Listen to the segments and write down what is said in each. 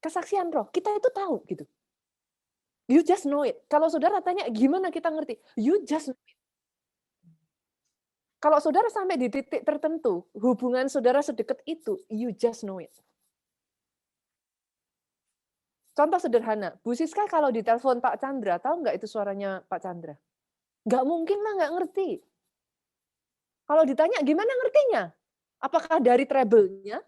Kesaksian roh, kita itu tahu gitu. You just know it. Kalau saudara tanya gimana kita ngerti? You just know it. Kalau saudara sampai di titik tertentu, hubungan saudara sedekat itu, you just know it. Contoh sederhana, Bu Siska kalau ditelepon Pak Chandra, tahu nggak itu suaranya Pak Chandra? Nggak mungkin lah, nggak ngerti. Kalau ditanya gimana ngertinya? Apakah dari treble-nya?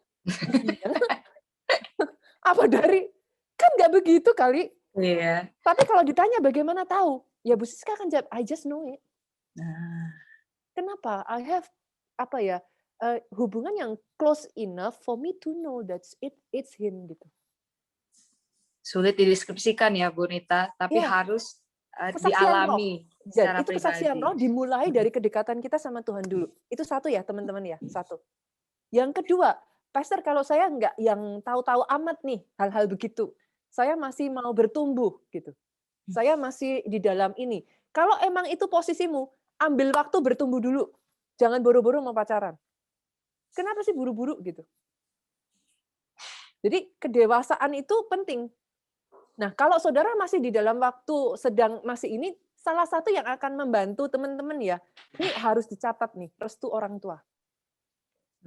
Apa dari, kan nggak begitu kali. Iya. Tapi kalau ditanya bagaimana tahu? Ya Bu Siska akan jawab, I just know it. Kenapa? I have hubungan yang close enough for me to know that it's him gitu. Sulit dideskripsikan ya Bu Nita, tapi harus dialami secara itu pribadi. Kesaksian roh dimulai dari kedekatan kita sama Tuhan dulu. Itu satu ya teman-teman ya, satu. Yang kedua, Pastor kalau saya nggak yang tahu-tahu amat nih hal-hal begitu. Saya masih mau bertumbuh gitu. Saya masih di dalam ini. Kalau emang itu posisimu, ambil waktu bertumbuh dulu. Jangan buru-buru mau pacaran. Kenapa sih buru-buru gitu? Jadi kedewasaan itu penting. Nah, kalau saudara masih di dalam waktu sedang masih ini, salah satu yang akan membantu teman-teman ya, ini harus dicatat nih, restu orang tua.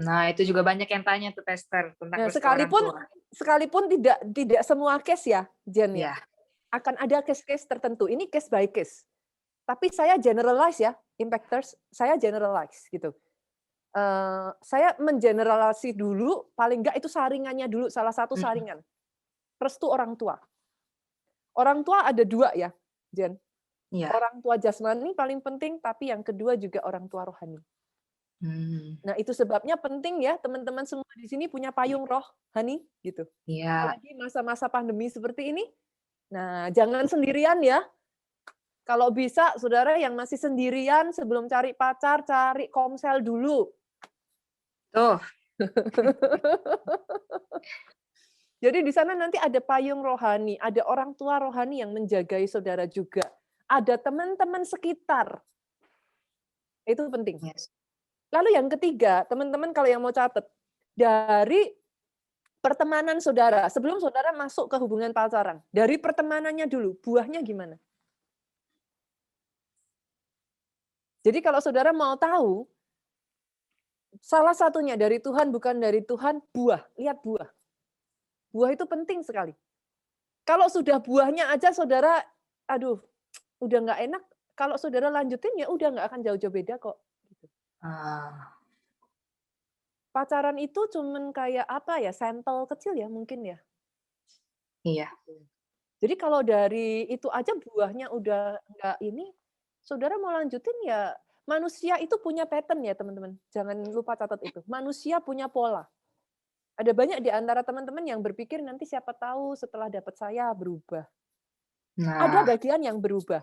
Nah, itu juga banyak yang tanya tuh Pastor tentang restu orang tua. Sekalipun tidak semua case ya, Jen ya. Akan ada case-case tertentu. Ini case by case. Tapi saya generalize ya, impactors, saya generalize gitu. Saya mengeneralisasi dulu, paling enggak itu saringannya dulu, salah satu saringan. Restu orang tua. Orang tua ada dua ya, Jen. Ya. Orang tua jasmani paling penting, tapi yang kedua juga orang tua rohani. Nah, itu sebabnya penting ya, teman-teman semua di sini punya payung rohani gitu. Iya. Apalagi masa-masa pandemi seperti ini. Nah, jangan sendirian ya. Kalau bisa, saudara yang masih sendirian, sebelum cari pacar, cari komsel dulu. Tuh. Jadi di sana nanti ada payung rohani, ada orang tua rohani yang menjagai saudara juga. Ada teman-teman sekitar. Itu penting. Lalu yang ketiga, teman-teman kalau yang mau catat, dari pertemanan saudara, sebelum saudara masuk ke hubungan pacaran, dari pertemanannya dulu, buahnya gimana? Jadi kalau saudara mau tahu, salah satunya dari Tuhan, bukan dari Tuhan, buah. Lihat buah. Buah itu penting sekali. Kalau sudah buahnya aja saudara, aduh, udah nggak enak. Kalau saudara lanjutin ya udah nggak akan jauh-jauh beda kok. Pacaran itu cuman kayak apa ya, sampel kecil ya mungkin ya. Iya. Jadi kalau dari itu aja buahnya udah nggak ini, saudara mau lanjutin ya, manusia itu punya pattern ya teman-teman. Jangan lupa catat itu. Manusia punya pola. Ada banyak di antara teman-teman yang berpikir nanti siapa tahu setelah dapat saya berubah. Ada bagian yang berubah.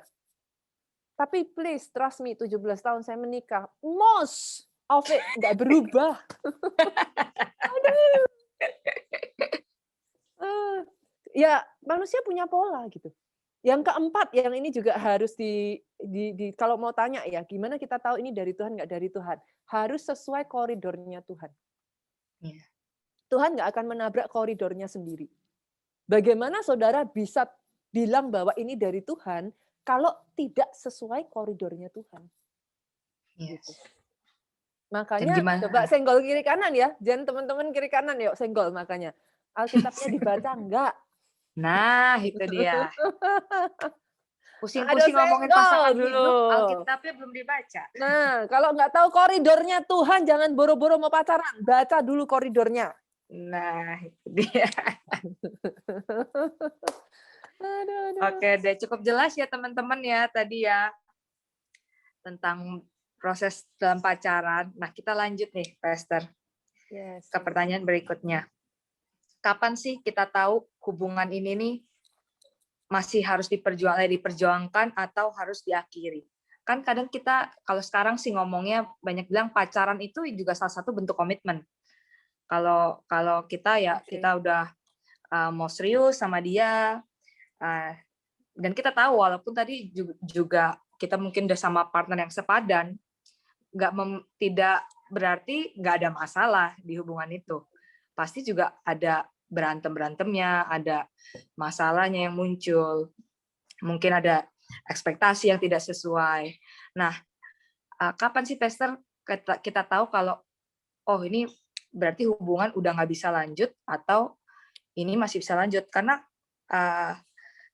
Tapi please, trust me, 17 tahun saya menikah, most of it nggak berubah. Ya, manusia punya pola gitu. Yang keempat, yang ini juga harus kalau mau tanya ya, gimana kita tahu ini dari Tuhan nggak dari Tuhan? Harus sesuai koridornya Tuhan. Tuhan nggak akan menabrak koridornya sendiri. Bagaimana saudara bisa bilang bahwa ini dari Tuhan kalau tidak sesuai koridornya Tuhan? Gitu. Makanya coba senggol kiri kanan ya, jangan teman-teman kiri kanan yuk senggol makanya. Alkitabnya dibaca enggak? Nah, itu dia. Pusing-pusing ngomongin pasangan hidup, Alkitabnya belum dibaca. Nah, kalau nggak tahu koridornya Tuhan, jangan boro-boro mau pacaran. Baca dulu koridornya. Nah, itu dia. Oke, deh cukup jelas ya teman-teman ya tadi ya tentang proses dalam pacaran. Nah, kita lanjut nih, Pastor, ke pertanyaan berikutnya. Kapan sih kita tahu hubungan ini nih masih harus diperjuangkan atau harus diakhiri? Kan kadang kita kalau sekarang sih ngomongnya banyak bilang pacaran itu juga salah satu bentuk komitmen. Kalau kita ya kita udah mau serius sama dia dan kita tahu walaupun tadi juga kita mungkin udah sama partner yang sepadan, tidak berarti nggak ada masalah di hubungan itu. Pasti juga ada berantem-berantemnya, ada masalahnya yang muncul, mungkin ada ekspektasi yang tidak sesuai. Nah, kapan sih Pastor kita tahu kalau oh ini berarti hubungan udah nggak bisa lanjut atau ini masih bisa lanjut? Karena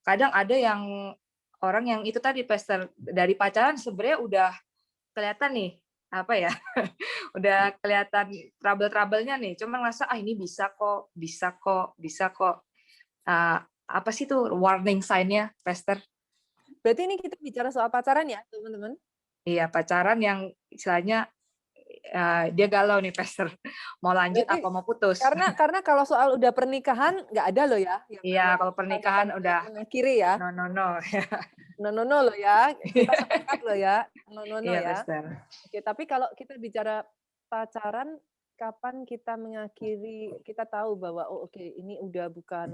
kadang ada yang orang yang itu tadi Pastor, dari pacaran sebenarnya udah kelihatan nih apa ya, udah kelihatan trouble-trouble-nya nih, cuma ngerasa ini bisa kok, bisa kok, bisa kok. Apa sih tuh warning sign-nya, Pastor? Berarti ini kita bicara soal pacaran ya, teman-teman? Iya, pacaran yang istilahnya dia galau nih, Pastor. Mau lanjut Berarti apa mau putus? karena kalau soal udah pernikahan nggak ada loh ya yang Iya, kalau kata-kata pernikahan udah mengakhiri ya. no no no. No loh ya, kita sepakat loh ya, no Iya, ya. Pastor. Oke, tapi kalau kita bicara pacaran, kapan kita mengakhiri, kita tahu bahwa oh oke ini udah bukan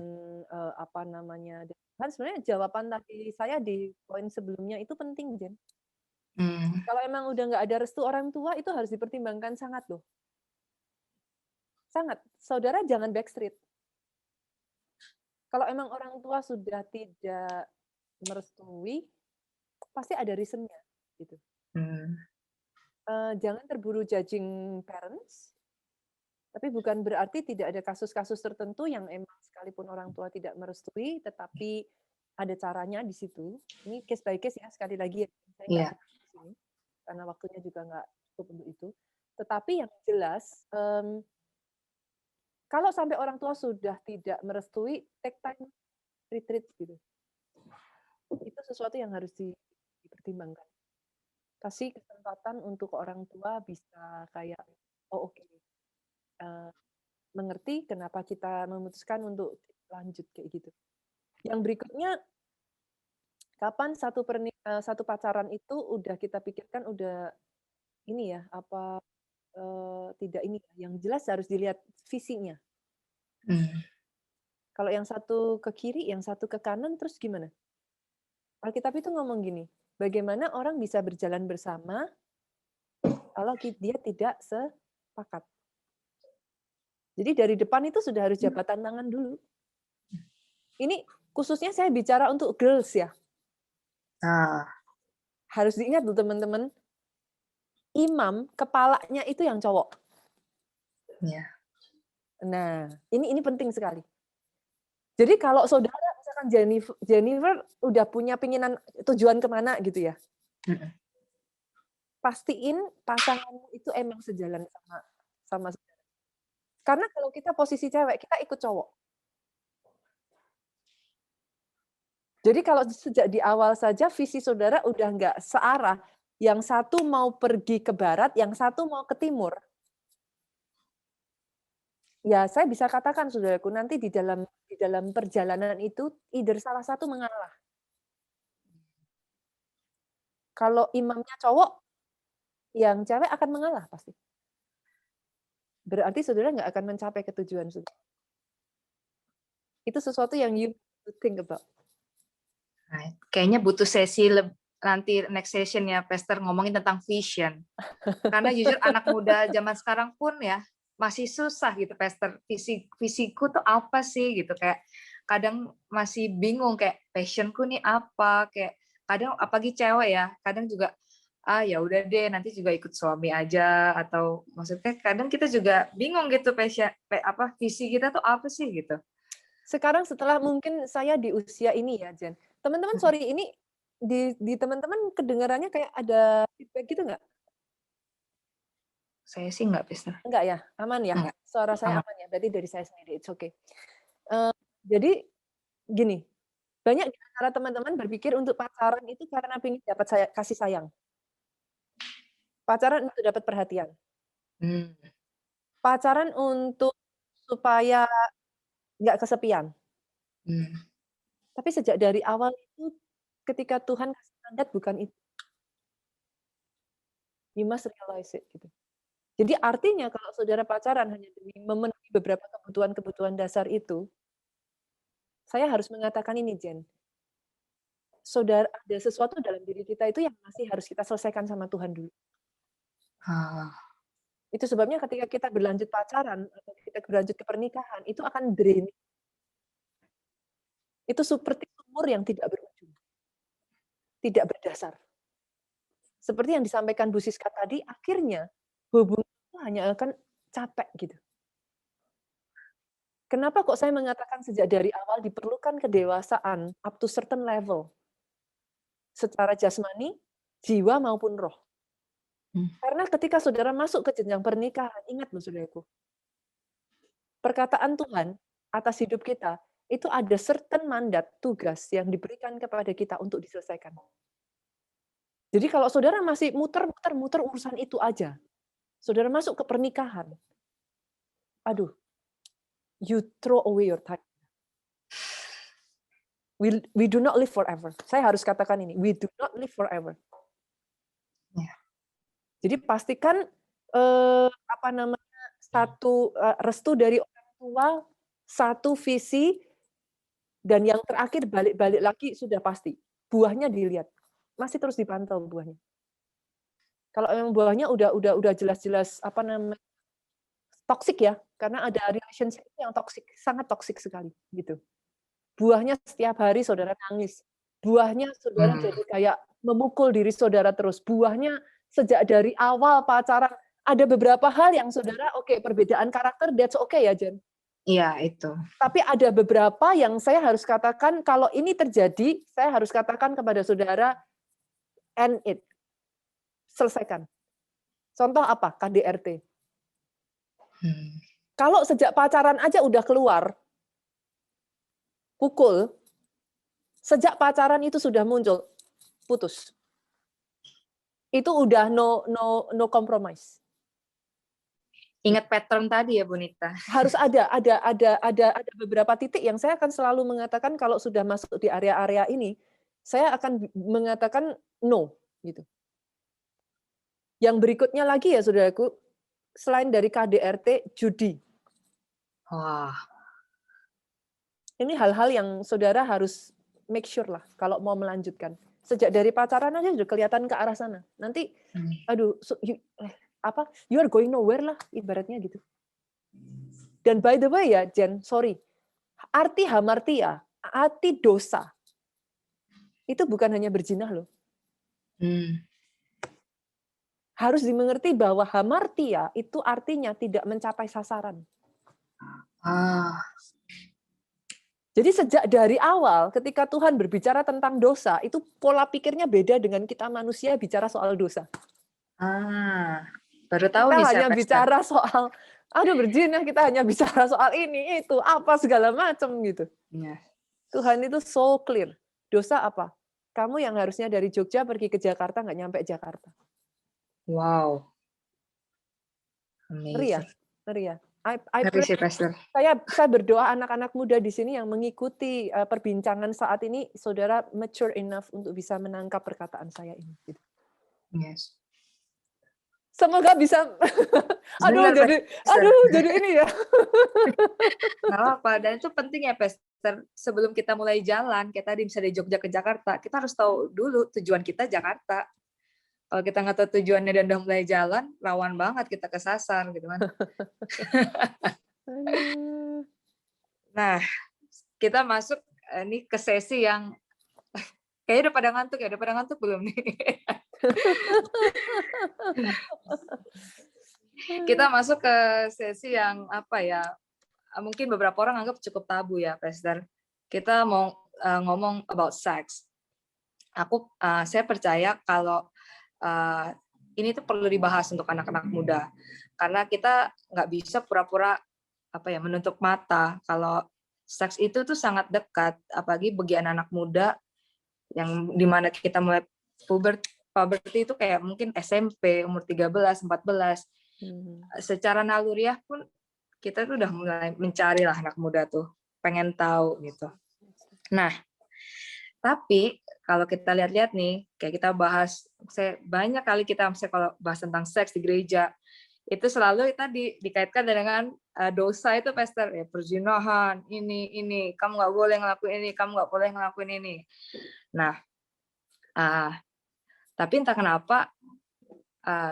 apa namanya. Kan sebenarnya jawaban tadi saya di poin sebelumnya itu penting, Jen. Kalau emang udah nggak ada restu orang tua itu harus dipertimbangkan sangat loh. Sangat. Saudara jangan backstreet. Kalau emang orang tua sudah tidak merestui, pasti ada reason-nya gitu. Jangan terburu judging parents, tapi bukan berarti tidak ada kasus-kasus tertentu yang emang sekalipun orang tua tidak merestui, tetapi ada caranya di situ. Ini case by case ya, sekali lagi ya, saya nggak di sini karena waktunya juga nggak cukup untuk itu. Tetapi yang jelas, kalau sampai orang tua sudah tidak merestui, take time retreat gitu. Itu sesuatu yang harus dipertimbangkan. Kasih kesempatan untuk orang tua bisa kayak, oh oke, mengerti kenapa kita memutuskan untuk lanjut kayak gitu. Yang berikutnya, kapan satu pacaran itu udah kita pikirkan udah ini ya apa tidak ini, yang jelas harus dilihat visinya. Kalau yang satu ke kiri, yang satu ke kanan, terus gimana? Alkitab itu ngomong gini, bagaimana orang bisa berjalan bersama kalau dia tidak sepakat. Jadi dari depan itu sudah harus jabatan tangan dulu. Ini khususnya saya bicara untuk girls ya. Harus diingat tuh teman-teman, imam kepalanya itu yang cowok. Nah, ini penting sekali. Jadi kalau saudara misalkan Jennifer udah punya pinginan tujuan kemana gitu ya, pastiin pasanganmu itu emang sejalan sama saudara. Karena kalau kita posisi cewek, kita ikut cowok. Jadi kalau sejak di awal saja visi saudara udah nggak searah, yang satu mau pergi ke barat, yang satu mau ke timur. Ya, saya bisa katakan saudaraku, nanti di dalam perjalanan itu either salah satu mengalah. Kalau imamnya cowok, yang cewek akan mengalah pasti. Berarti saudara nggak akan mencapai ke tujuan saudara. Itu sesuatu yang you think about. Kayaknya butuh sesi nanti next session ya, Pastor, ngomongin tentang vision. Karena jujur anak muda zaman sekarang pun ya masih susah gitu, Pastor. Visiku tuh apa sih gitu, kayak kadang masih bingung kayak passionku nih apa, kayak kadang apalagi cewek ya, kadang juga ya udah deh nanti juga ikut suami aja, atau maksudnya kadang kita juga bingung gitu visi kita tuh apa sih gitu. Sekarang setelah mungkin saya di usia ini ya, Jen. Teman-teman sorry ini di teman-teman kedengarannya kayak ada feedback gitu nggak? Saya sih nggak, Pastor. Enggak ya, aman ya. Enggak. Suara saya aman ya. Berarti dari saya sendiri, it's okay. Jadi gini, banyak di antara teman-teman berpikir untuk pacaran itu karena ingin dapat kasih sayang. Pacaran untuk dapat perhatian. Pacaran untuk supaya nggak kesepian. Tapi sejak dari awal itu, ketika Tuhan kasih mandat bukan itu. You must realize it gitu. Jadi artinya kalau saudara pacaran hanya demi memenuhi beberapa kebutuhan-kebutuhan dasar itu, saya harus mengatakan ini, Jen. Saudara ada sesuatu dalam diri kita itu yang masih harus kita selesaikan sama Tuhan dulu. Itu sebabnya ketika kita berlanjut pacaran atau kita berlanjut ke pernikahan, itu akan draining. Itu seperti sumur yang tidak berujung, tidak berdasar. Seperti yang disampaikan Bu Siska tadi, akhirnya hubungan itu hanya akan capek gitu. Kenapa kok saya mengatakan sejak dari awal diperlukan kedewasaan up to certain level, secara jasmani, jiwa maupun roh. Karena ketika saudara masuk ke jenjang pernikahan, ingat loh saudaraku, perkataan Tuhan atas hidup kita, itu ada certain mandat, tugas yang diberikan kepada kita untuk diselesaikan. Jadi kalau saudara masih muter urusan itu aja, saudara masuk ke pernikahan, aduh, you throw away your time. We do not live forever. Saya harus katakan ini, we do not live forever. Jadi pastikan satu restu dari orang tua, satu visi, dan yang terakhir balik-balik lagi sudah pasti. Buahnya dilihat, masih terus dipantau buahnya. Kalau yang buahnya udah jelas-jelas toksik ya, karena ada relationship yang toksik, sangat toksik sekali gitu. Buahnya setiap hari saudara nangis. Buahnya saudara jadi kayak memukul diri saudara terus. Buahnya sejak dari awal pacaran ada beberapa hal yang saudara perbedaan karakter that's okay ya Jen. Iya, itu. Tapi ada beberapa yang saya harus katakan kalau ini terjadi, saya harus katakan kepada saudara end it. Selesaikan. Contoh apa? KDRT. Kalau sejak pacaran aja udah keluar pukul, sejak pacaran itu sudah muncul, putus. Itu udah no compromise. Ingat pattern tadi ya, Bu Nita. Harus ada beberapa titik yang saya akan selalu mengatakan kalau sudah masuk di area-area ini, saya akan mengatakan no gitu. Yang berikutnya lagi ya saudaraku, selain dari KDRT, judi. Wah. Ini hal-hal yang saudara harus make sure lah kalau mau melanjutkan. Sejak dari pacaran aja sudah kelihatan ke arah sana. Nanti, aduh, you are going nowhere lah, ibaratnya gitu. Dan by the way ya, Jen, sorry, arti hamartia, arti dosa, itu bukan hanya berzina loh. Harus dimengerti bahwa hamartia itu artinya tidak mencapai sasaran. Jadi sejak dari awal ketika Tuhan berbicara tentang dosa, itu pola pikirnya beda dengan kita manusia bicara soal dosa. Baru tahu kita nih hanya bicara soal, berzina, kita hanya bicara soal ini, itu, apa, segala macam gitu. Tuhan itu so clear. Dosa apa? Kamu yang harusnya dari Jogja pergi ke Jakarta, nggak nyampe Jakarta. Wow. Ngeri ya? Ngeri ya? Saya berdoa anak-anak muda di sini yang mengikuti perbincangan saat ini, saudara mature enough untuk bisa menangkap perkataan saya ini. Yes. Semoga bisa. Jadi ini ya. Nggak apa-apa. Dan itu penting ya, Pastor. Sebelum kita mulai jalan, kita tadi bisa dari Jogja ke Jakarta, kita harus tahu dulu tujuan kita Jakarta. Kalau kita nggak tahu tujuannya dan udah mulai jalan, rawan banget kita kesasar gitu kan. Nah, kita masuk ini ke sesi yang kayaknya udah pada ngantuk ya. Udah pada ngantuk belum nih? Kita masuk ke sesi yang apa ya? Mungkin beberapa orang anggap cukup tabu ya, Pastor. Kita mau ngomong about sex. Saya percaya kalau ini tuh perlu dibahas untuk anak-anak muda, karena kita nggak bisa pura-pura menutup mata kalau seks itu tuh sangat dekat, apalagi bagi anak-anak muda yang dimana kita mulai puberty itu kayak mungkin SMP umur 13, 14. Secara naluriah pun kita tuh udah mulai mencari lah anak muda tuh, pengen tahu gitu. Nah, tapi kalau kita lihat-lihat nih, kayak kita bahas, banyak kali kita kalau bahas tentang seks di gereja, itu selalu tadi dikaitkan dengan dosa itu, Pastor, ya, perzinahan, ini, kamu nggak boleh ngelakuin ini, kamu nggak boleh ngelakuin ini. Nah, tapi entah kenapa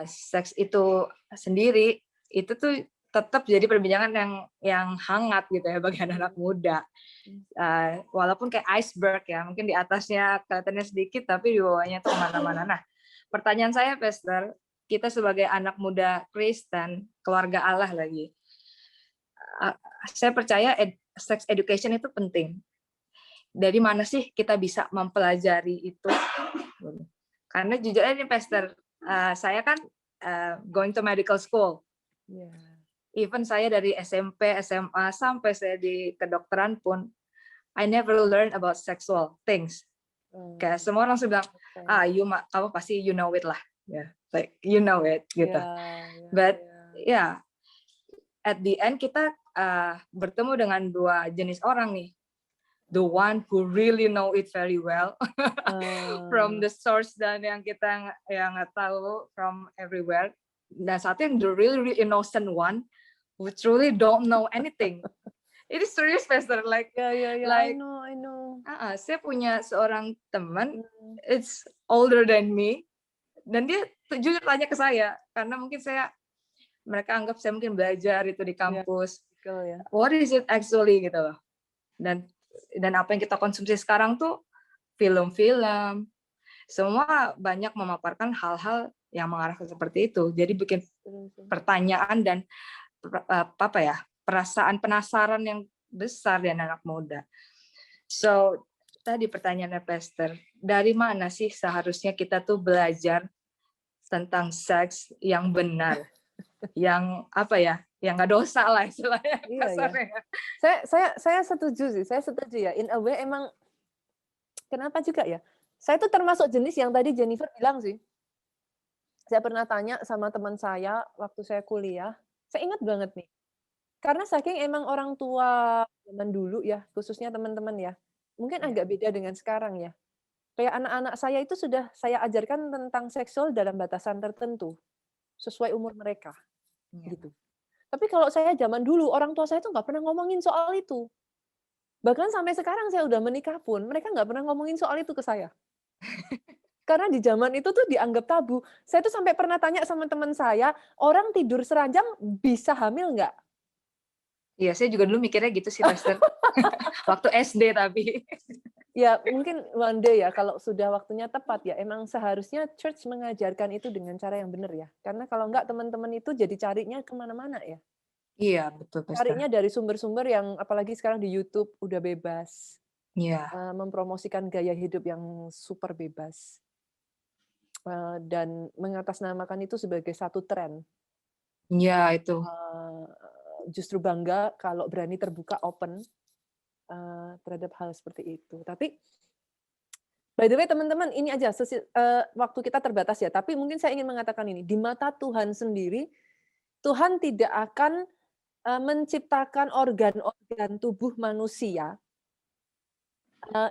seks itu sendiri itu tuh tetap jadi perbincangan yang hangat gitu ya bagi anak-anak muda. Walaupun kayak iceberg ya, mungkin di atasnya kelihatannya sedikit, tapi di bawahnya tuh kemana-mana. Nah, pertanyaan saya, Pastor, kita sebagai anak muda Kristen, keluarga Allah lagi, saya percaya sex education itu penting. Dari mana sih kita bisa mempelajari itu? Karena jujur aja nih, Pastor, saya kan going to medical school. Even saya dari SMP, SMA, sampai saya di kedokteran pun, I never learn about sexual things. Kayak semua orang bilang, kamu pasti you know it lah, like you know it gitu. But at the end kita bertemu dengan dua jenis orang nih. The one who really know it very well from the source dan yang kita nggak tahu from everywhere. Dan satu yang the really innocent one who truly don't know anything. It is serious, Pastor. Like, I know. Saya punya seorang teman, it's older than me, dan dia jujur tanya ke saya, karena mungkin mereka anggap saya mungkin belajar itu di kampus. What is it actually gitu loh. Dan apa yang kita konsumsi sekarang tuh film-film, semua banyak memaparkan hal-hal yang mengarah ke seperti itu. Jadi bikin pertanyaan dan perasaan penasaran yang besar di anak muda. So, tadi pertanyaannya Pastor, dari mana sih seharusnya kita tuh belajar tentang seks yang benar, yang yang nggak dosa lah istilahnya. Saya setuju sih, ya. In a way emang kenapa juga ya? Saya tuh termasuk jenis yang tadi Jennifer bilang sih. Saya pernah tanya sama teman saya waktu saya kuliah, saya ingat banget nih. Karena saking emang orang tua zaman dulu ya, khususnya teman-teman ya, mungkin agak beda dengan sekarang ya. Kayak anak-anak saya itu sudah saya ajarkan tentang seksual dalam batasan tertentu, sesuai umur mereka. Gitu. Tapi kalau saya zaman dulu, orang tua saya tuh nggak pernah ngomongin soal itu. Bahkan sampai sekarang saya udah menikah pun, mereka nggak pernah ngomongin soal itu ke saya. Karena di zaman itu tuh dianggap tabu. Saya tuh sampai pernah tanya sama teman saya, orang tidur seranjang bisa hamil nggak? Iya, saya juga dulu mikirnya gitu sih, Pastor. Waktu SD tapi. Ya, mungkin one day ya, kalau sudah waktunya tepat ya, emang seharusnya church mengajarkan itu dengan cara yang benar ya. Karena kalau enggak, teman-teman itu jadi carinya kemana-mana ya. Iya, betul, Pastor. Carinya dari sumber-sumber yang, apalagi sekarang di YouTube, udah bebas. Iya. Mempromosikan gaya hidup yang super bebas. Dan mengatasnamakan itu sebagai satu tren. Iya, itu. Justru bangga kalau berani terbuka, open terhadap hal seperti itu. Tapi by the way teman-teman, ini aja waktu kita terbatas ya, tapi mungkin saya ingin mengatakan ini, di mata Tuhan sendiri, Tuhan tidak akan menciptakan organ-organ tubuh manusia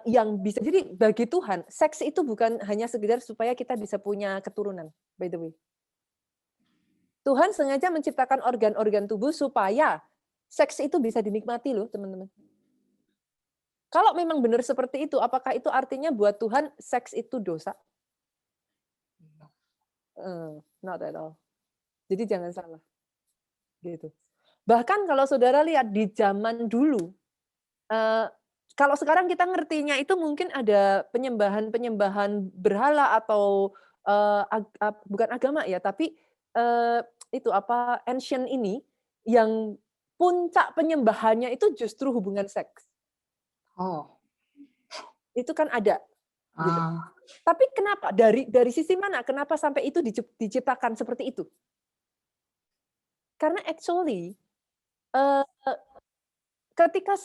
yang bisa, jadi bagi Tuhan, seks itu bukan hanya sekedar supaya kita bisa punya keturunan, by the way. Tuhan sengaja menciptakan organ-organ tubuh supaya seks itu bisa dinikmati loh, teman-teman. Kalau memang benar seperti itu, apakah itu artinya buat Tuhan seks itu dosa? Not at all. Jadi jangan salah. Gitu. Bahkan kalau saudara lihat di zaman dulu, kalau sekarang kita ngertinya itu mungkin ada penyembahan berhala atau bukan agama ya, tapi itu ancient ini yang puncak penyembahannya itu justru hubungan seks. Oh. Itu kan ada. Gitu. Tapi kenapa? Dari sisi mana? Kenapa sampai itu diciptakan seperti itu? Karena actually ketika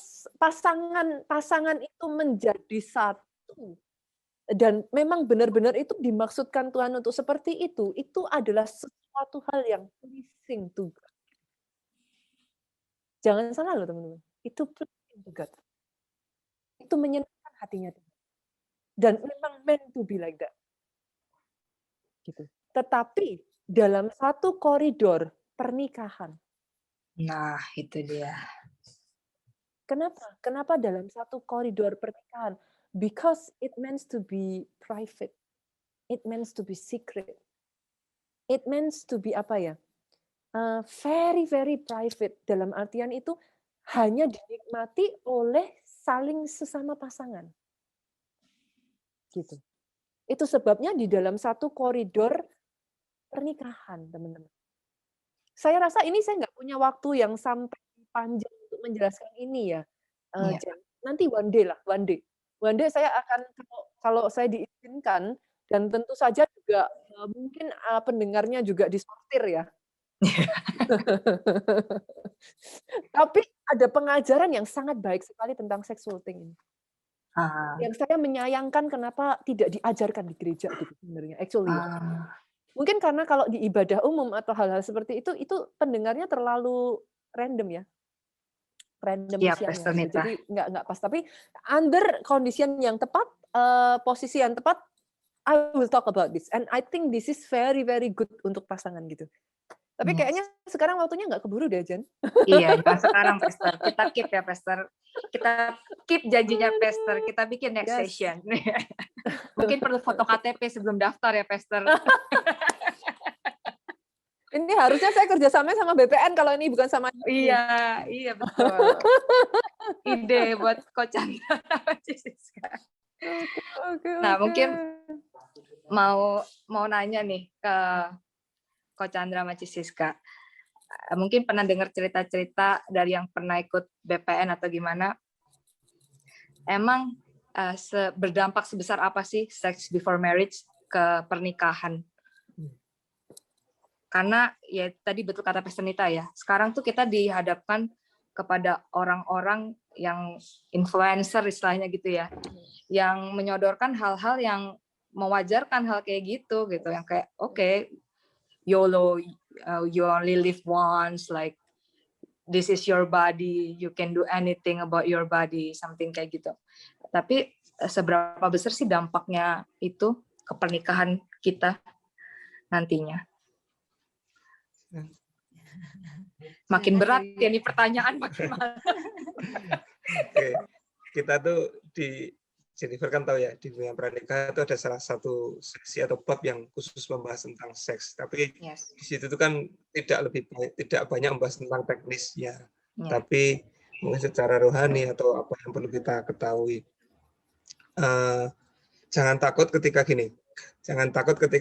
pasangan itu menjadi satu dan memang benar-benar itu dimaksudkan Tuhan untuk seperti itu adalah suatu hal yang pleasing to God. Jangan salah loh teman-teman, itu pleasing to God. Itu menyenangkan hatinya Tuhan. Dan memang meant to be like that. Gitu. Tetapi dalam satu koridor pernikahan. Nah, itu dia. Kenapa? Kenapa dalam satu koridor pernikahan? Because it means to be private. It means to be secret. It means to be apa ya? very very private, dalam artian itu hanya dinikmati oleh saling sesama pasangan. Gitu. Itu sebabnya di dalam satu koridor pernikahan, teman-teman. Saya rasa ini saya nggak punya waktu yang sampai panjang untuk menjelaskan ini ya, Iya. Jen. Nanti one day lah, one day. One day saya akan kalau saya diizinkan dan tentu saja juga, mungkin, pendengarnya juga disortir ya. Tapi ada pengajaran yang sangat baik sekali tentang sexualting ini. Yang saya menyayangkan kenapa tidak diajarkan di gereja gitu sebenarnya, actually ya. Mungkin karena kalau di ibadah umum atau hal-hal seperti itu pendengarnya terlalu random ya. Random Iya, usianya Pastor gitu. Nita. Jadi nggak pas. Tapi under condition yang tepat, posisi yang tepat, I will talk about this. And I think this is very very good untuk pasangan gitu. Tapi kayaknya sekarang waktunya nggak keburu deh, Jen. Iya, nggak sekarang, Pastor. Kita keep ya, Pastor. Kita keep janjinya, Pastor. Kita bikin next session. Mungkin perlu foto KTP sebelum daftar ya, Pastor. Ini harusnya saya kerjasama sama BPN kalau ini bukan sama ini. Iya betul. Ide buat Coach Chandra sama Siska. Nah, mungkin mau nanya nih ke Coach Chandra sama Siska. Mungkin pernah dengar cerita-cerita dari yang pernah ikut BPN atau gimana? Emang berdampak sebesar apa sih sex before marriage ke pernikahan? Karena ya tadi betul kata Pastor Nita ya, sekarang tuh kita dihadapkan kepada orang-orang yang influencer istilahnya gitu ya, yang menyodorkan hal-hal yang mewajarkan hal kayak gitu, yang kayak okay, YOLO, you only live once, like this is your body, you can do anything about your body, something kayak gitu. Tapi seberapa besar sih dampaknya itu ke pernikahan kita nantinya? Makin berat ya nih pertanyaan, makin malas. Oke. Kita tuh di Jennifer kan tahu ya, di dunia pernikahan itu ada salah satu sesi atau bab yang khusus membahas tentang seks. Tapi di situ tuh kan tidak banyak membahas tentang teknisnya, tapi mungkin secara rohani atau apa yang perlu kita ketahui. Jangan takut ketika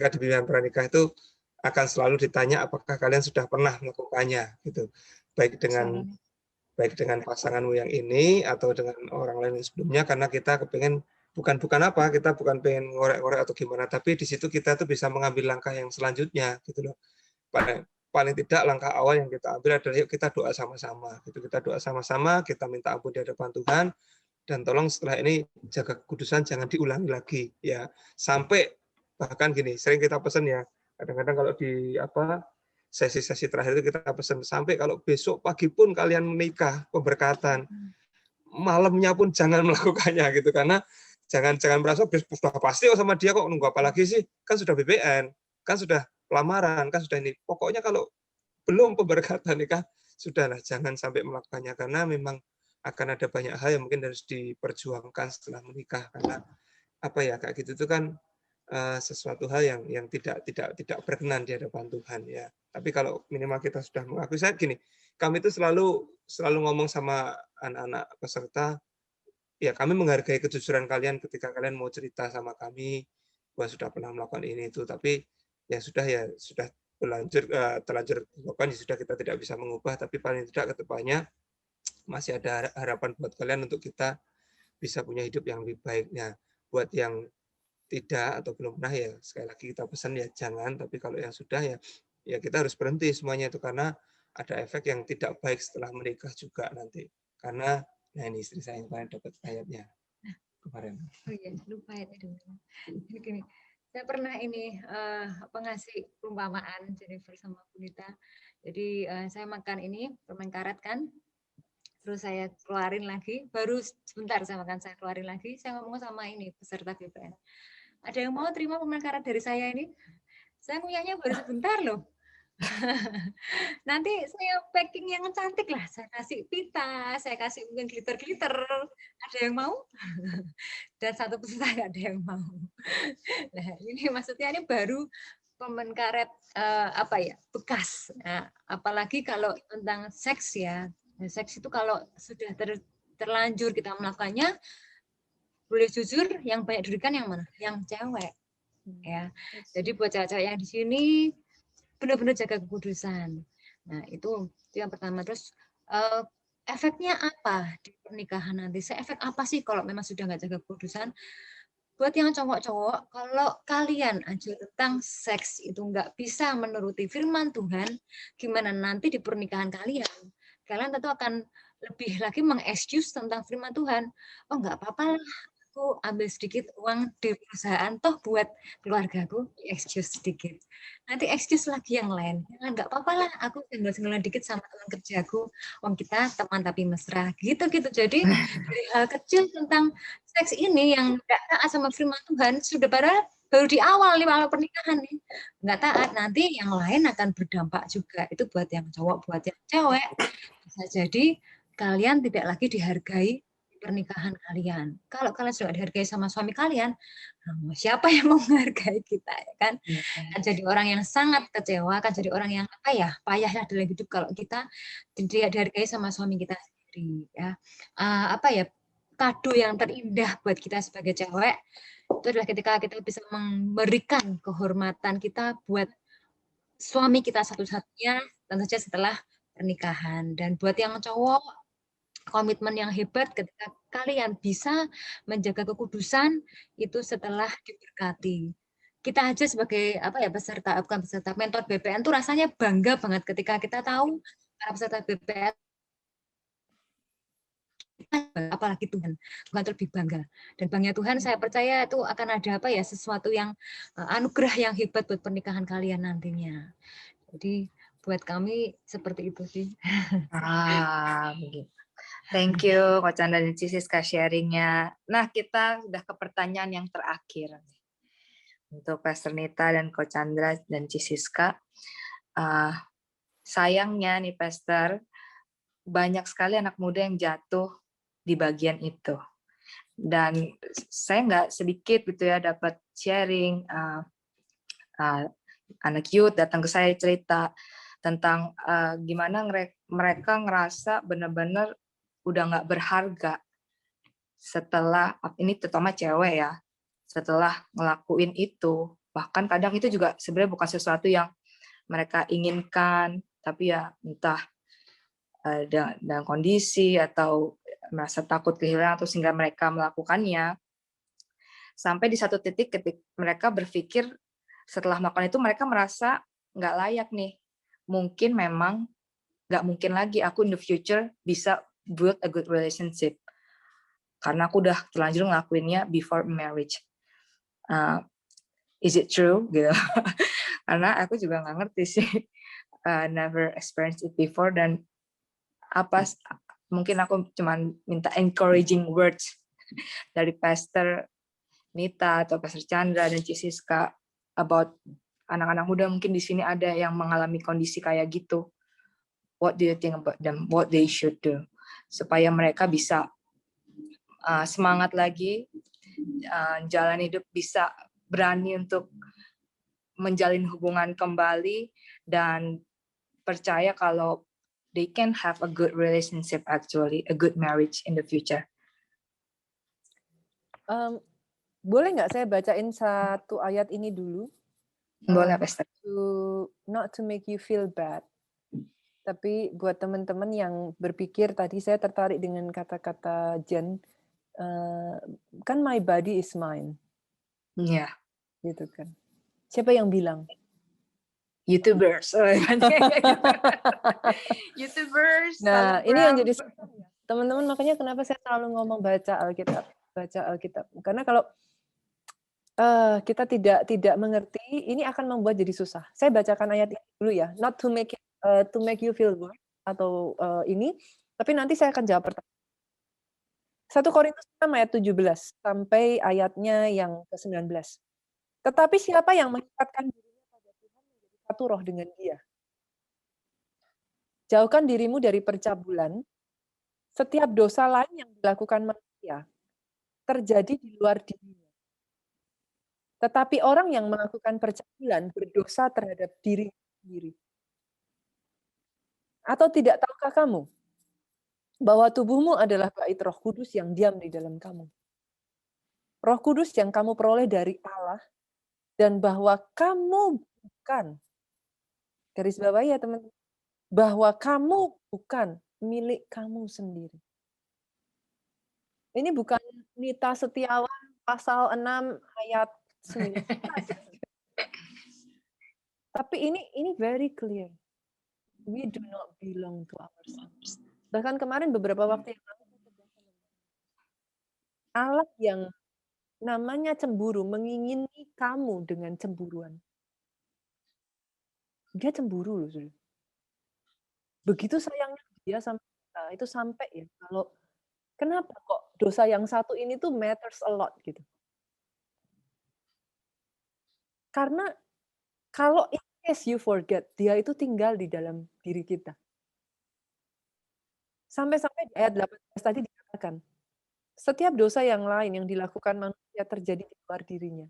di dunia pernikahan itu akan selalu ditanya apakah kalian sudah pernah melakukannya, gitu. Baik dengan pasanganmu yang ini atau dengan orang lain yang sebelumnya, karena kita kepengen bukan kita bukan pengen ngorek-ngorek atau gimana, tapi di situ kita tuh bisa mengambil langkah yang selanjutnya, gitu loh. Paling tidak langkah awal yang kita ambil adalah yuk kita doa sama-sama, gitu. Kita doa sama-sama, kita minta ampun di hadapan Tuhan, dan tolong setelah ini jaga kekudusan, jangan diulangi lagi, ya. Sampai bahkan gini, sering kita pesan ya, kadang-kadang kalau di sesi-sesi terakhir itu kita pesan sampai kalau besok pagi pun kalian menikah pemberkatan, malamnya pun jangan melakukannya gitu, karena jangan merasa sudah pasti sama dia kok, nunggu apa lagi sih, kan sudah BBN, kan sudah lamaran, kan sudah ini. Pokoknya kalau belum pemberkatan nikah sudahlah, jangan sampai melakukannya, karena memang akan ada banyak hal yang mungkin harus diperjuangkan setelah menikah, karena kayak gitu itu kan sesuatu hal yang tidak berkenan di hadapan Tuhan ya. Tapi kalau minimal kita sudah mengakui, saya gini, kami itu selalu ngomong sama anak-anak peserta, ya kami menghargai kejujuran kalian ketika kalian mau cerita sama kami bahwa sudah pernah melakukan ini itu, tapi ya sudah terlanjur dilakukan, ya sudah, kita tidak bisa mengubah, tapi paling tidak ke depannya masih ada harapan buat kalian untuk kita bisa punya hidup yang lebih baiknya. Buat yang tidak atau belum pernah, ya sekali lagi kita pesan ya jangan, tapi kalau yang sudah ya kita harus berhenti semuanya itu, karena ada efek yang tidak baik setelah menikah juga nanti. Karena ini istri saya yang kemarin dapat ayatnya kemarin. Oh iya, lupa ya tadi. Gini, saya pernah ngasih perumpamaan Jennifer sama Punita. Jadi saya makan permen karet kan, terus saya keluarin lagi, baru sebentar saya keluarin lagi, saya ngomong sama peserta BPN. Ada yang mau terima permen karet dari saya ini? Saya ngunyahnya baru sebentar loh. Nanti saya packing yang cantik lah, saya kasih pita, saya kasih mungkin glitter. Ada yang mau? Dan satu peserta nggak ada yang mau. Nah, ini maksudnya baru permen karet bekas. Nah, apalagi kalau tentang seks ya. Seks itu kalau sudah terlanjur kita melakukannya, boleh jujur yang banyak dirugikan yang mana? Yang cewek. Ya. Jadi buat cewek-cewek yang di sini benar-benar jaga kekudusan. Nah, itu yang pertama. Terus efeknya apa di pernikahan nanti? Efek apa sih kalau memang sudah nggak jaga kekudusan? Buat yang cowok-cowok, kalau kalian aja tentang seks itu nggak bisa menuruti firman Tuhan, gimana nanti di pernikahan kalian? Kalian tentu akan lebih lagi mengexcuse tentang firman Tuhan. Oh, nggak apa-apa lah, aku ambil sedikit uang di perusahaan, toh buat keluargaku, excuse sedikit. Nanti excuse lagi yang lain. Nggak apa-apa lah, aku senggol-senggolan dikit sama teman kerjaku. Wong kita teman tapi mesra. Gitu-gitu. Jadi dari hal kecil tentang seks ini yang tidak taat sama firman Tuhan, sudah baru di awal pernikahan nih. Nggak taat, nanti yang lain akan berdampak juga. Itu buat yang cowok, buat yang cewek. Bisa jadi kalian tidak lagi dihargai pernikahan kalian. Kalau kalian sudah dihargai sama suami kalian, siapa yang mau menghargai kita, ya kan? Akan jadi orang yang sangat kecewa, akan jadi orang yang payah dalam hidup kalau kita tidak dihargai sama suami kita sendiri, ya. Kado yang terindah buat kita sebagai cewek itu adalah ketika kita bisa memberikan kehormatan kita buat suami kita satu-satunya, tentu saja setelah pernikahan. Dan buat yang cowok, komitmen yang hebat ketika kalian bisa menjaga kekudusan itu setelah diberkati. Kita aja sebagai peserta mentor BPN tuh rasanya bangga banget ketika kita tahu para peserta BPN, apalagi Tuhan lebih bangga. Dan bangga Tuhan, saya percaya itu akan ada sesuatu yang anugerah yang hebat buat pernikahan kalian nantinya. Jadi buat kami seperti itu sih. Begitu. Thank you Coach Chandra dan Siska sharingnya. Nah, kita sudah ke pertanyaan yang terakhir untuk Pastor Nita dan Coach Chandra dan Siska. Sayangnya nih Pastor, banyak sekali anak muda yang jatuh di bagian itu. Dan saya nggak sedikit gitu ya dapat sharing, anak youth datang ke saya cerita tentang gimana mereka ngerasa benar-benar udah nggak berharga setelah, ini terutama cewek ya, setelah ngelakuin itu. Bahkan kadang itu juga sebenarnya bukan sesuatu yang mereka inginkan, tapi ya entah dalam kondisi atau merasa takut kehilangan atau sehingga mereka melakukannya. Sampai di satu titik ketika mereka berpikir setelah melakukan itu mereka merasa nggak layak nih. Mungkin memang nggak mungkin lagi aku in the future bisa build a good relationship karena aku udah terlanjur ngelakuinnya before marriage. Is it true? Gitu. Karena aku juga nggak ngerti sih, never experienced it before, dan mungkin aku cuman minta encouraging words dari Pastor Nita atau Pastor Chandra dan Siska about anak-anak muda mungkin di sini ada yang mengalami kondisi kayak gitu. What do you think about them? What they should do supaya mereka bisa semangat lagi, jalan hidup, bisa berani untuk menjalin hubungan kembali dan percaya kalau they can have a good relationship, actually a good marriage in the future. Boleh nggak saya bacain satu ayat ini dulu? Boleh, Pastor. Not to make you feel bad. Tapi buat teman-teman yang berpikir, tadi saya tertarik dengan kata-kata Jen, kan my body is mine. Iya. Yeah. Gitu kan. Siapa yang bilang? YouTubers. YouTubers. Nah, ini yang jadi teman-teman, makanya kenapa saya selalu ngomong baca Alkitab. Karena kalau kita tidak mengerti, ini akan membuat jadi susah. Saya bacakan ayat ini dulu ya, not to make you feel good atau ini, tapi nanti saya akan jawab pertanyaan. 1 Korintus 6 ayat 17 sampai ayatnya yang ke-19. Tetapi siapa yang mengikatkan dirinya pada Tuhan menjadi satu roh dengan Dia. Jauhkan dirimu dari percabulan. Setiap dosa lain yang dilakukan manusia terjadi di luar dirinya. Tetapi orang yang melakukan percabulan berdosa terhadap diri sendiri. Atau tidak tahukah kamu bahwa tubuhmu adalah bait Roh Kudus yang diam di dalam kamu? Roh Kudus yang kamu peroleh dari Allah, dan bahwa kamu bukan, garis bawah ya teman-teman, bahwa kamu bukan milik kamu sendiri. Ini bukan Nita Setiawan pasal 6 ayat 9. Tapi ini very clear. We do not belong to ourselves. Bahkan kemarin beberapa waktu yang lalu, Allah yang namanya cemburu mengingini kamu dengan cemburuan. Dia cemburu loh, Saudara. Begitu sayangnya dia sama kita, itu sampai ya kalau kenapa kok dosa yang satu ini tuh matters a lot gitu. Karena kalau in case you forget, dia itu tinggal di dalam diri kita. Sampai-sampai di ayat 18 tadi dikatakan, setiap dosa yang lain yang dilakukan manusia terjadi di luar dirinya.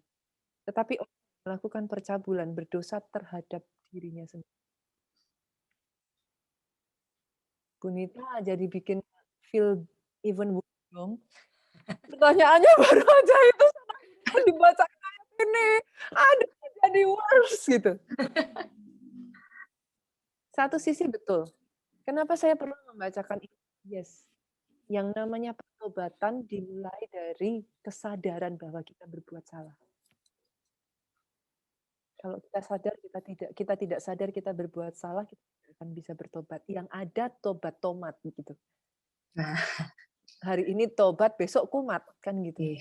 Tetapi orang yang melakukan percabulan berdosa terhadap dirinya sendiri. Bu Nita jadi bikin feel even worse dong. Pertanyaannya baru aja itu dibaca ayat ini. Aduh, jadi worse gitu. Satu sisi betul. Kenapa saya perlu membacakan ini? Yes. Yang namanya pertobatan dimulai dari kesadaran bahwa kita berbuat salah. Kalau kita sadar kita tidak sadar kita berbuat salah, kita tidak akan bisa bertobat. Yang ada tobat tomat gitu. Nah, hari ini tobat, besok kumat kan gitu.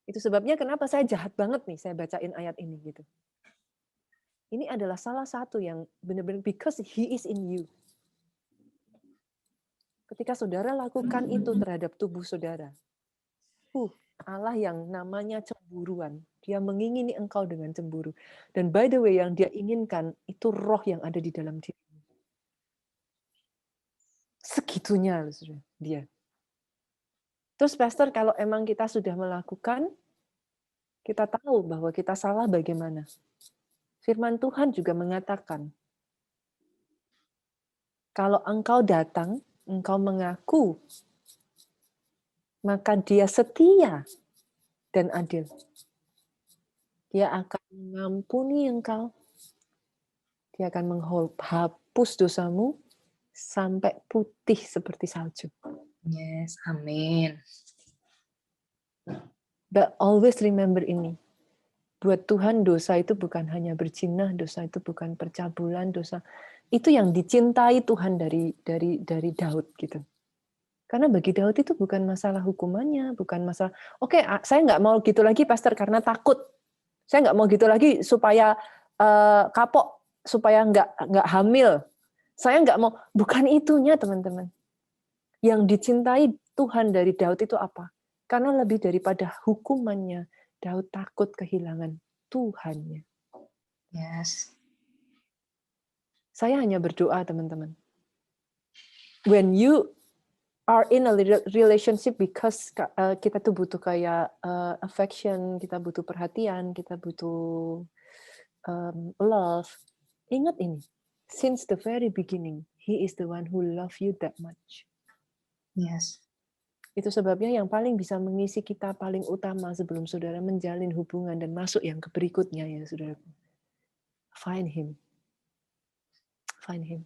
Itu sebabnya kenapa saya jahat banget nih saya bacain ayat ini gitu. Ini adalah salah satu yang benar-benar because he is in you. Ketika saudara lakukan itu terhadap tubuh saudara, Allah yang namanya cemburuan, dia mengingini engkau dengan cemburu. Dan by the way, yang dia inginkan itu roh yang ada di dalam dirimu. Segitunya dia. Terus pastor, kalau emang kita sudah melakukan, kita tahu bahwa kita salah bagaimana. Firman Tuhan juga mengatakan, kalau engkau datang, engkau mengaku, maka dia setia dan adil. Dia akan mengampuni engkau. Dia akan menghapus dosamu sampai putih seperti salju. Yes, amin. But always remember ini. Buat Tuhan dosa itu bukan hanya berzina, dosa itu bukan percabulan, dosa itu yang dicintai Tuhan dari Daud gitu. Karena bagi Daud itu bukan masalah hukumannya, bukan masalah, oke, saya nggak mau gitu lagi, pastor, karena takut. Saya nggak mau gitu lagi supaya kapok, supaya nggak hamil. Saya nggak mau, bukan itunya teman-teman. Yang dicintai Tuhan dari Daud itu apa? Karena lebih daripada hukumannya, Daud takut kehilangan Tuhannya. Yes. Saya hanya berdoa teman-teman. When you are in a relationship because kita tuh butuh kayak affection, kita butuh perhatian, kita butuh love. Ingat ini, since the very beginning, He is the one who love you that much. Yes. Itu sebabnya yang paling bisa mengisi kita paling utama sebelum saudara menjalin hubungan dan masuk yang ke berikutnya ya saudara. Find Him. Find Him.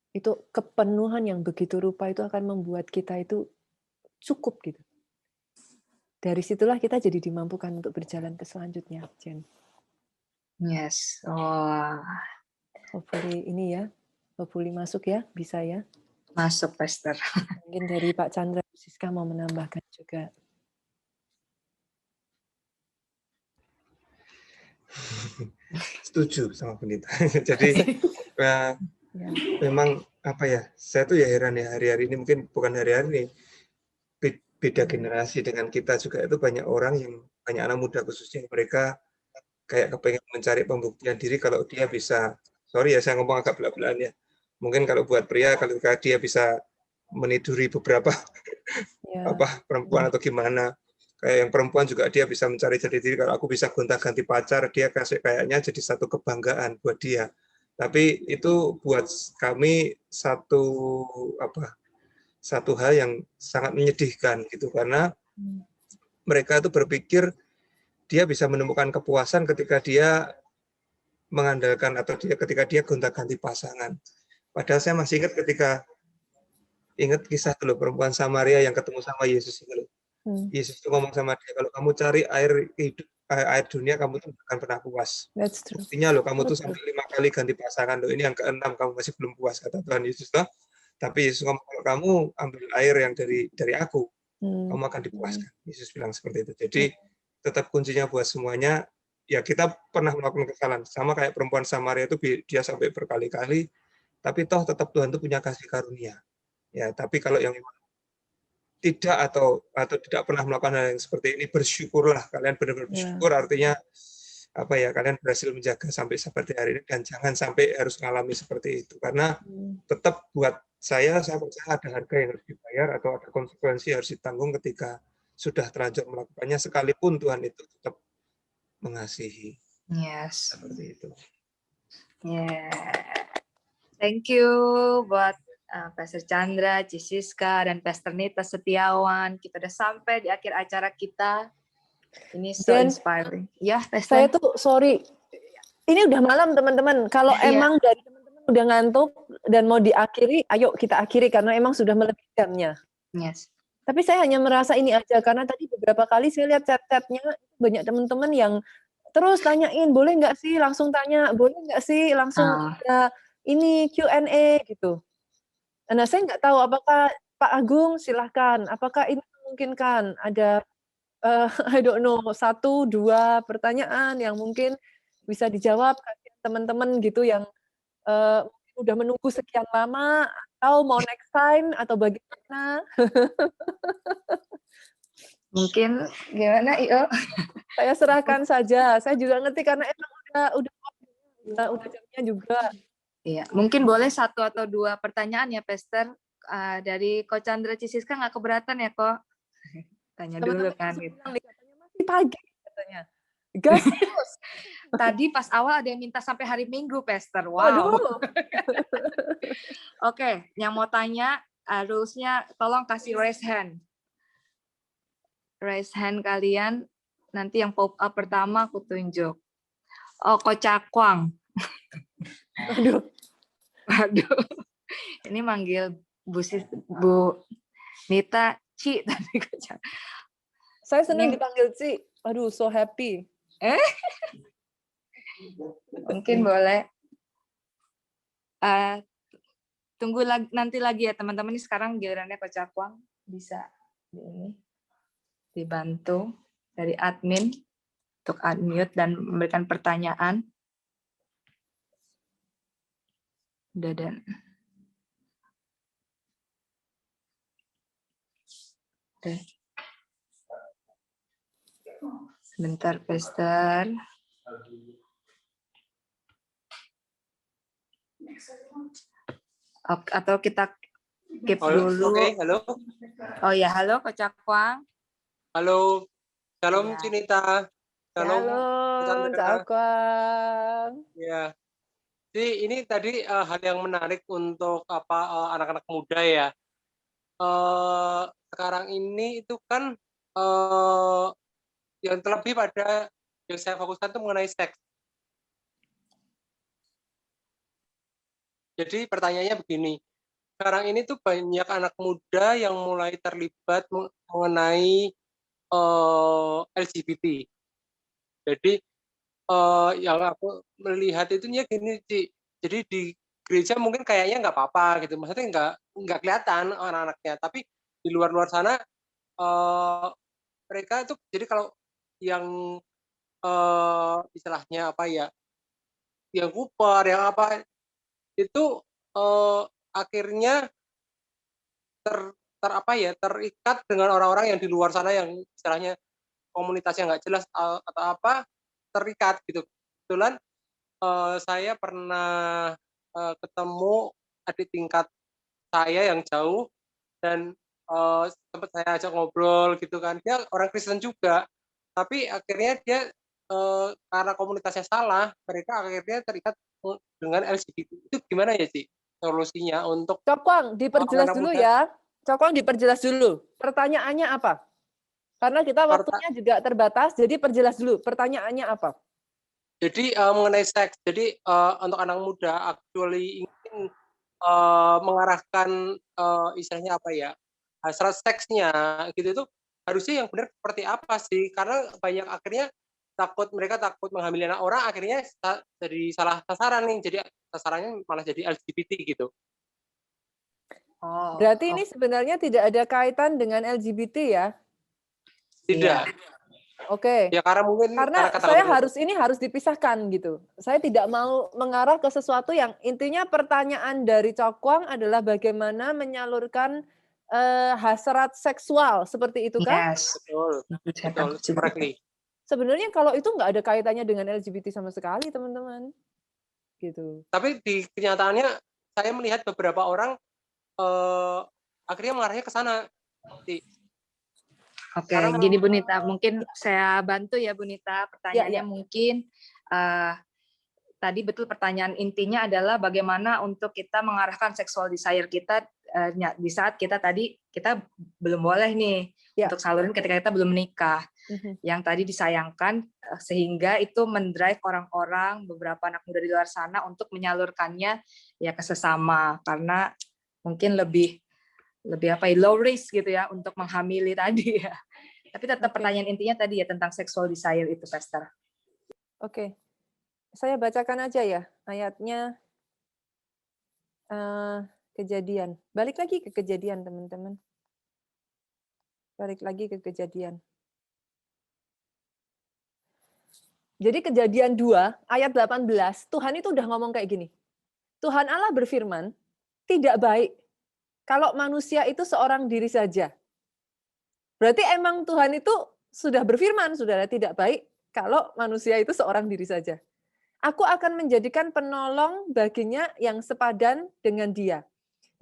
Itu kepenuhan yang begitu rupa itu akan membuat kita itu cukup gitu. Dari situlah kita jadi dimampukan untuk berjalan ke selanjutnya, Jen. Yes. Oh. Hopefully ini ya, hopefully masuk ya, bisa ya. Masuk, Pastor. Mungkin dari Pak Chandra, Siska mau menambahkan juga. Setuju sama Pendeta. Jadi ya. Memang apa ya, saya tuh ya heran ya, hari-hari ini mungkin bukan hari-hari ini, beda generasi dengan kita juga itu banyak orang yang, banyak anak muda khususnya, mereka kayak kepengen mencari pembuktian diri kalau dia bisa, sorry ya saya ngomong agak belak-belakan ya, mungkin kalau buat pria kalau dia bisa meniduri beberapa perempuan atau gimana, Kayak yang perempuan juga dia bisa mencari jati diri. Kalau aku bisa gonta-ganti pacar, dia kayaknya jadi satu kebanggaan buat dia. Tapi itu buat kami satu hal yang sangat menyedihkan gitu, karena mereka itu berpikir dia bisa menemukan kepuasan ketika dia mengandalkan atau ketika dia gonta-ganti pasangan. Padahal saya masih ingat kisah dulu perempuan Samaria yang ketemu sama Yesus itu loh. Yesus itu ngomong sama dia, kalau kamu cari air dunia, kamu tuh akan pernah puas. Buktinya loh, kamu tuh sampai 5 kali ganti pasangan loh. Ini yang ke-6 kamu masih belum puas, kata Tuhan Yesus loh. Tapi Yesus ngomong, kalau kamu ambil air yang dari aku, kamu akan dipuaskan. Yesus bilang seperti itu. Jadi tetap kuncinya buat semuanya, ya kita pernah melakukan kesalahan. Sama kayak perempuan Samaria itu, dia sampai berkali-kali, tapi toh tetap Tuhan itu punya kasih karunia. Ya, tapi kalau yang tidak atau tidak pernah melakukan hal yang seperti ini, bersyukurlah, kalian benar-benar bersyukur, artinya apa ya, kalian berhasil menjaga sampai seperti hari ini, dan jangan sampai harus mengalami seperti itu, karena tetap buat saya percaya ada harga yang harus dibayar atau ada konsekuensi yang harus ditanggung ketika sudah terlanjur melakukannya, sekalipun Tuhan itu tetap mengasihi. Yes. Seperti itu. Yeah. Thank you buat Pastor Chandra, Cisiska, dan Pastor Nita Setiawan. Kita udah sampai di akhir acara kita. Ini so inspiring. Ya, Pastor. Saya tuh sorry. Ini udah malam teman-teman. Kalau emang dari teman-teman udah ngantuk dan mau diakhiri, ayo kita akhiri karena emang sudah melebihi jamnya. Yes. Tapi saya hanya merasa ini aja karena tadi beberapa kali saya lihat chat-chatnya banyak teman-teman yang terus tanyain, boleh nggak sih langsung tanya, boleh nggak sih langsung ada ini Q&A gitu. Nah, saya nggak tahu apakah Pak Agung silahkan, apakah ini memungkinkan ada I don't know 1, 2 pertanyaan yang mungkin bisa dijawab teman-teman gitu yang udah menunggu sekian lama atau mau next time atau bagaimana? Mungkin gimana, Iyo? Saya serahkan saja. Saya juga ngerti karena emang udah jamnya juga. Iya, mungkin boleh 1 atau 2 pertanyaan ya, Pastor. Dari Ko Chandra Cisiska nggak keberatan ya, kok? Tanya dulu kan. Gitu. Masih pagi katanya. Gas terus. Tadi pas awal ada yang minta sampai hari Minggu, Pastor. Wow. Oke, yang mau tanya, rules-nya tolong kasih raise hand. Raise hand kalian. Nanti yang pop up pertama aku tunjuk. Oh, Ko Cakwang. Aduh. Ini manggil Bu Nita Ci tadi. Saya senang dipanggil Ci. Aduh, so happy. Mungkin boleh. Tunggu nanti lagi ya teman-teman. Ini sekarang gilirannya Ko Cakwang bisa dibantu dari admin untuk unmute dan memberikan pertanyaan. Dan sebentar, Pastor. Atau kita keep dulu. Oke, halo. Oh ya, halo Ko Cakwang. Halo. Shalom Cinita. Shalom Cakwang. Ya. Jadi ini tadi hal yang menarik untuk anak-anak muda ya. Sekarang ini itu kan yang terlebih pada yang saya fokuskan itu mengenai seks. Jadi pertanyaannya begini, sekarang ini tuh banyak anak muda yang mulai terlibat mengenai LGBT. Jadi yang aku melihat itu gini, Ci. Jadi di gereja mungkin kayaknya nggak apa-apa gitu, maksudnya nggak kelihatan anak-anaknya, tapi di luar sana mereka itu, jadi kalau yang istilahnya apa ya, yang kuper, yang apa itu akhirnya terikat dengan orang-orang yang di luar sana yang istilahnya komunitasnya nggak jelas atau apa, terikat gitu. Kebetulan saya pernah ketemu adik tingkat saya yang jauh, dan sempat saya ajak ngobrol gitu kan, dia orang Kristen juga, tapi akhirnya dia karena komunitasnya salah, mereka akhirnya terikat dengan LGBT. Itu gimana ya Ci solusinya untuk Cokwang, diperjelas anak dulu muda? ya. Cokwang, diperjelas dulu. Pertanyaannya apa? Karena kita waktunya juga terbatas, jadi perjelas dulu. Pertanyaannya apa? Jadi mengenai seks, jadi untuk anak muda actually ingin mengarahkan istilahnya apa ya, hasrat seksnya gitu itu harusnya yang benar seperti apa sih? Karena banyak akhirnya mereka takut menghamili anak orang, akhirnya jadi salah sasaran nih, jadi sasarannya malah jadi LGBT gitu. Berarti ini sebenarnya tidak ada kaitan dengan LGBT ya? Tidak. Oke. Ya karena mungkin karena saya harus dipisahkan gitu. Saya tidak mau mengarah ke sesuatu yang intinya pertanyaan dari Cokwang adalah bagaimana menyalurkan hasrat seksual seperti itu kan? Yes. Betul. Correctly. Sebenarnya kalau itu nggak ada kaitannya dengan LGBT sama sekali, teman-teman. Gitu. Tapi di kenyataannya saya melihat beberapa orang akhirnya mengarahnya ke sana. Oke, gini Bu Nita, mungkin saya bantu ya Bu Nita. Pertanyaannya mungkin tadi betul pertanyaan intinya adalah bagaimana untuk kita mengarahkan sexual desire kita di saat kita belum boleh nih untuk salurin ketika kita belum menikah. Yang tadi disayangkan sehingga itu mendrive orang-orang, beberapa anak muda di luar sana untuk menyalurkannya ya ke sesama karena mungkin lebih low risk gitu ya untuk menghamili tadi ya. Tapi tetap pertanyaan intinya tadi ya tentang sexual desire itu, Pastor. Oke. Saya bacakan aja ya ayatnya Kejadian. Balik lagi ke Kejadian, teman-teman. Balik lagi ke Kejadian. Jadi Kejadian 2 ayat 18, Tuhan itu udah ngomong kayak gini. Tuhan Allah berfirman, tidak baik kalau manusia itu seorang diri saja. Berarti emang Tuhan itu sudah berfirman, saudara, tidak baik kalau manusia itu seorang diri saja. Aku akan menjadikan penolong baginya yang sepadan dengan dia.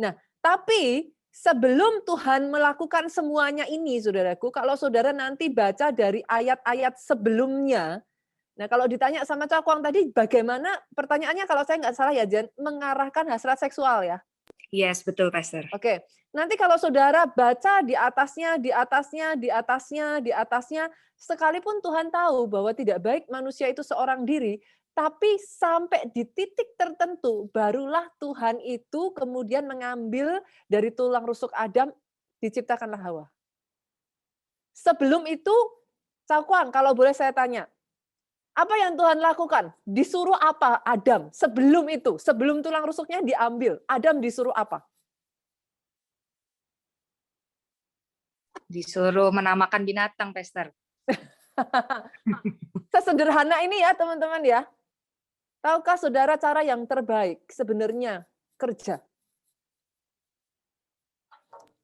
Nah, tapi sebelum Tuhan melakukan semuanya ini, saudaraku, kalau saudara nanti baca dari ayat-ayat sebelumnya, nah kalau ditanya sama Cokwang tadi, bagaimana pertanyaannya kalau saya nggak salah ya, Jan, mengarahkan hasrat seksual ya? Yes, betul, Pastor. Oke, nanti kalau saudara baca di atasnya, sekalipun Tuhan tahu bahwa tidak baik manusia itu seorang diri, tapi sampai di titik tertentu, barulah Tuhan itu kemudian mengambil dari tulang rusuk Adam, diciptakanlah Hawa. Sebelum itu, Cokwang, kalau boleh saya tanya, apa yang Tuhan lakukan? Disuruh apa Adam? Sebelum itu, sebelum tulang rusuknya diambil, Adam disuruh apa? Disuruh menamakan binatang, Pastor. Sesederhana ini ya, teman-teman ya. Tahukah saudara cara yang terbaik sebenarnya kerja?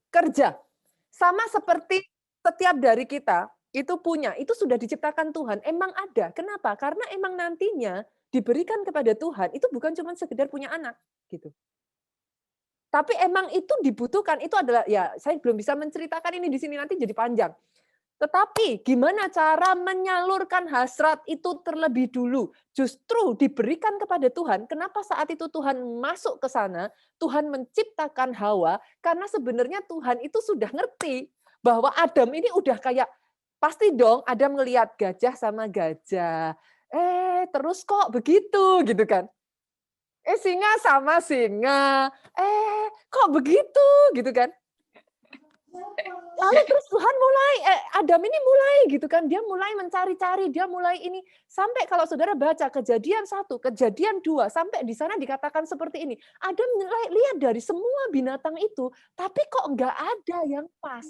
Kerja. Sama seperti setiap dari kita, itu punya, itu sudah diciptakan Tuhan, emang ada. Kenapa? Karena emang nantinya diberikan kepada Tuhan, itu bukan cuma sekedar punya anak. Gitu. Tapi emang itu dibutuhkan, itu adalah, ya saya belum bisa menceritakan ini di sini, nanti jadi panjang. Tetapi gimana cara menyalurkan hasrat itu terlebih dulu? Justru diberikan kepada Tuhan. Kenapa saat itu Tuhan masuk ke sana, Tuhan menciptakan Hawa, karena sebenarnya Tuhan itu sudah ngerti bahwa Adam ini udah kayak, pasti dong Adam ngelihat gajah sama gajah. Terus kok begitu gitu kan. Singa sama singa. Kok begitu gitu kan. Lalu terus Tuhan mulai, Adam ini mulai gitu kan, dia mulai mencari-cari, dia mulai ini. Sampai kalau saudara baca Kejadian 1, Kejadian 2, sampai di sana dikatakan seperti ini. Adam lihat dari semua binatang itu, tapi kok enggak ada yang pas.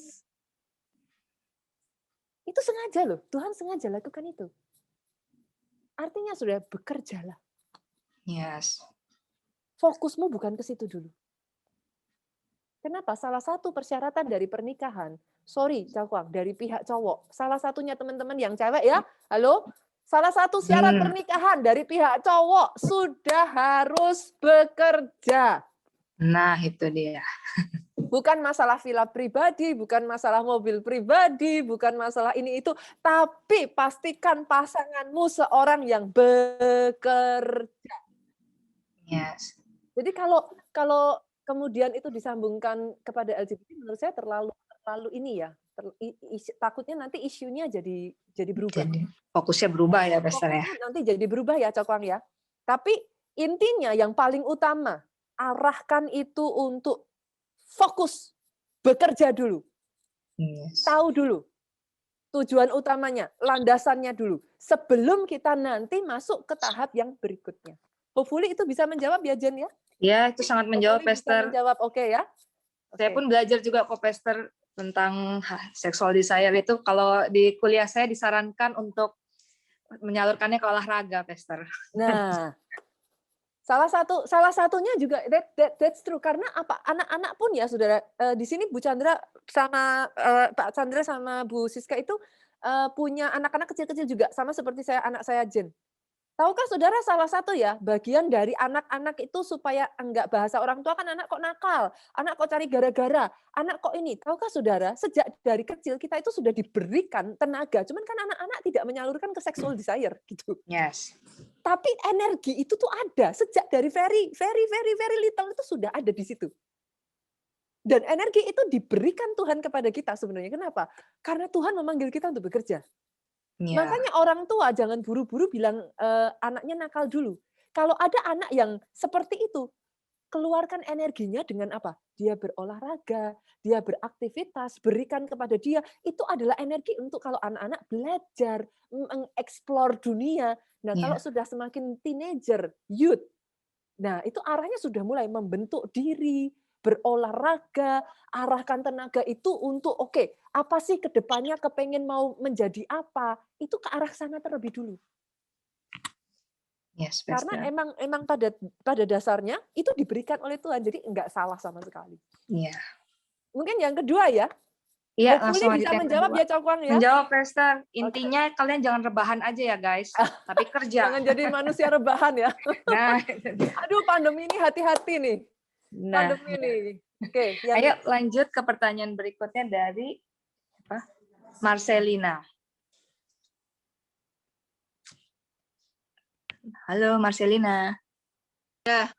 Itu sengaja loh, Tuhan sengaja lakukan itu. Artinya sudah bekerjalah. Yes. Fokusmu bukan ke situ dulu. Kenapa? Salah satu persyaratan dari pernikahan, sorry Cokwang, dari pihak cowok, salah satunya teman-teman yang cewek ya, halo? Salah satu syarat pernikahan dari pihak cowok sudah harus bekerja. Nah, itu dia. Bukan masalah villa pribadi, bukan masalah mobil pribadi, bukan masalah ini itu, tapi pastikan pasanganmu seorang yang bekerja. Yes. Jadi kalau kemudian itu disambungkan kepada LGBT, menurut saya terlalu ini ya, takutnya nanti isunya jadi berubah. Jadi fokusnya berubah ya, Pastor ya. Fokusnya nanti jadi berubah ya, Cokwang ya. Tapi intinya yang paling utama, arahkan itu untuk fokus, bekerja dulu. Yes. Tahu dulu tujuan utamanya, landasannya dulu. Sebelum kita nanti masuk ke tahap yang berikutnya. Hopefully itu bisa menjawab ya, Jen ya? Ya, itu sangat menjawab, Hopefully bisa Pastor. menjawab, oke ya? Saya pun belajar juga kok, Pastor, tentang sexual desire itu. Kalau di kuliah saya disarankan untuk menyalurkannya ke olahraga, Pastor. Nah, salah satunya juga that's true, karena apa, anak-anak pun ya saudara, di sini Bu Chandra sama Pak Chandra sama Bu Siska itu punya anak-anak kecil-kecil juga, sama seperti anak saya Jen. Tahukah saudara salah satu ya bagian dari anak-anak itu supaya enggak, bahasa orang tua kan anak kok nakal, anak kok cari gara-gara, anak kok ini. Tahukah saudara, sejak dari kecil kita itu sudah diberikan tenaga, cuman kan anak-anak tidak menyalurkan ke sexual desire gitu. Yes. Tapi energi itu tuh ada sejak dari very little itu sudah ada di situ. Dan energi itu diberikan Tuhan kepada kita sebenarnya. Kenapa? Karena Tuhan memanggil kita untuk bekerja. Yeah. Makanya orang tua jangan buru-buru bilang anaknya nakal dulu. Kalau ada anak yang seperti itu, keluarkan energinya dengan apa? Dia berolahraga, dia beraktivitas, berikan kepada dia. Itu adalah energi untuk kalau anak-anak belajar, mengeksplor dunia. Nah, kalau sudah semakin teenager, youth, nah itu arahnya sudah mulai membentuk diri, berolahraga, arahkan tenaga itu untuk oke, apa sih ke depannya kepengen mau menjadi apa? Itu ke arah sana terlebih dulu. Yes, karena emang pada dasarnya itu diberikan oleh Tuhan, jadi enggak salah sama sekali. Iya. Mungkin yang kedua ya. Iya, langsung bisa menjawab ya, Cokwang ya. Menjawab, Pastor. Intinya kalian jangan rebahan aja ya, guys, tapi kerja. Jangan jadi manusia rebahan ya. Nah, aduh pandemi ini hati-hati nih. Pandemi ini. Oke, ayo lanjut ke pertanyaan berikutnya dari Marcelina. Halo Marcelina. Ya.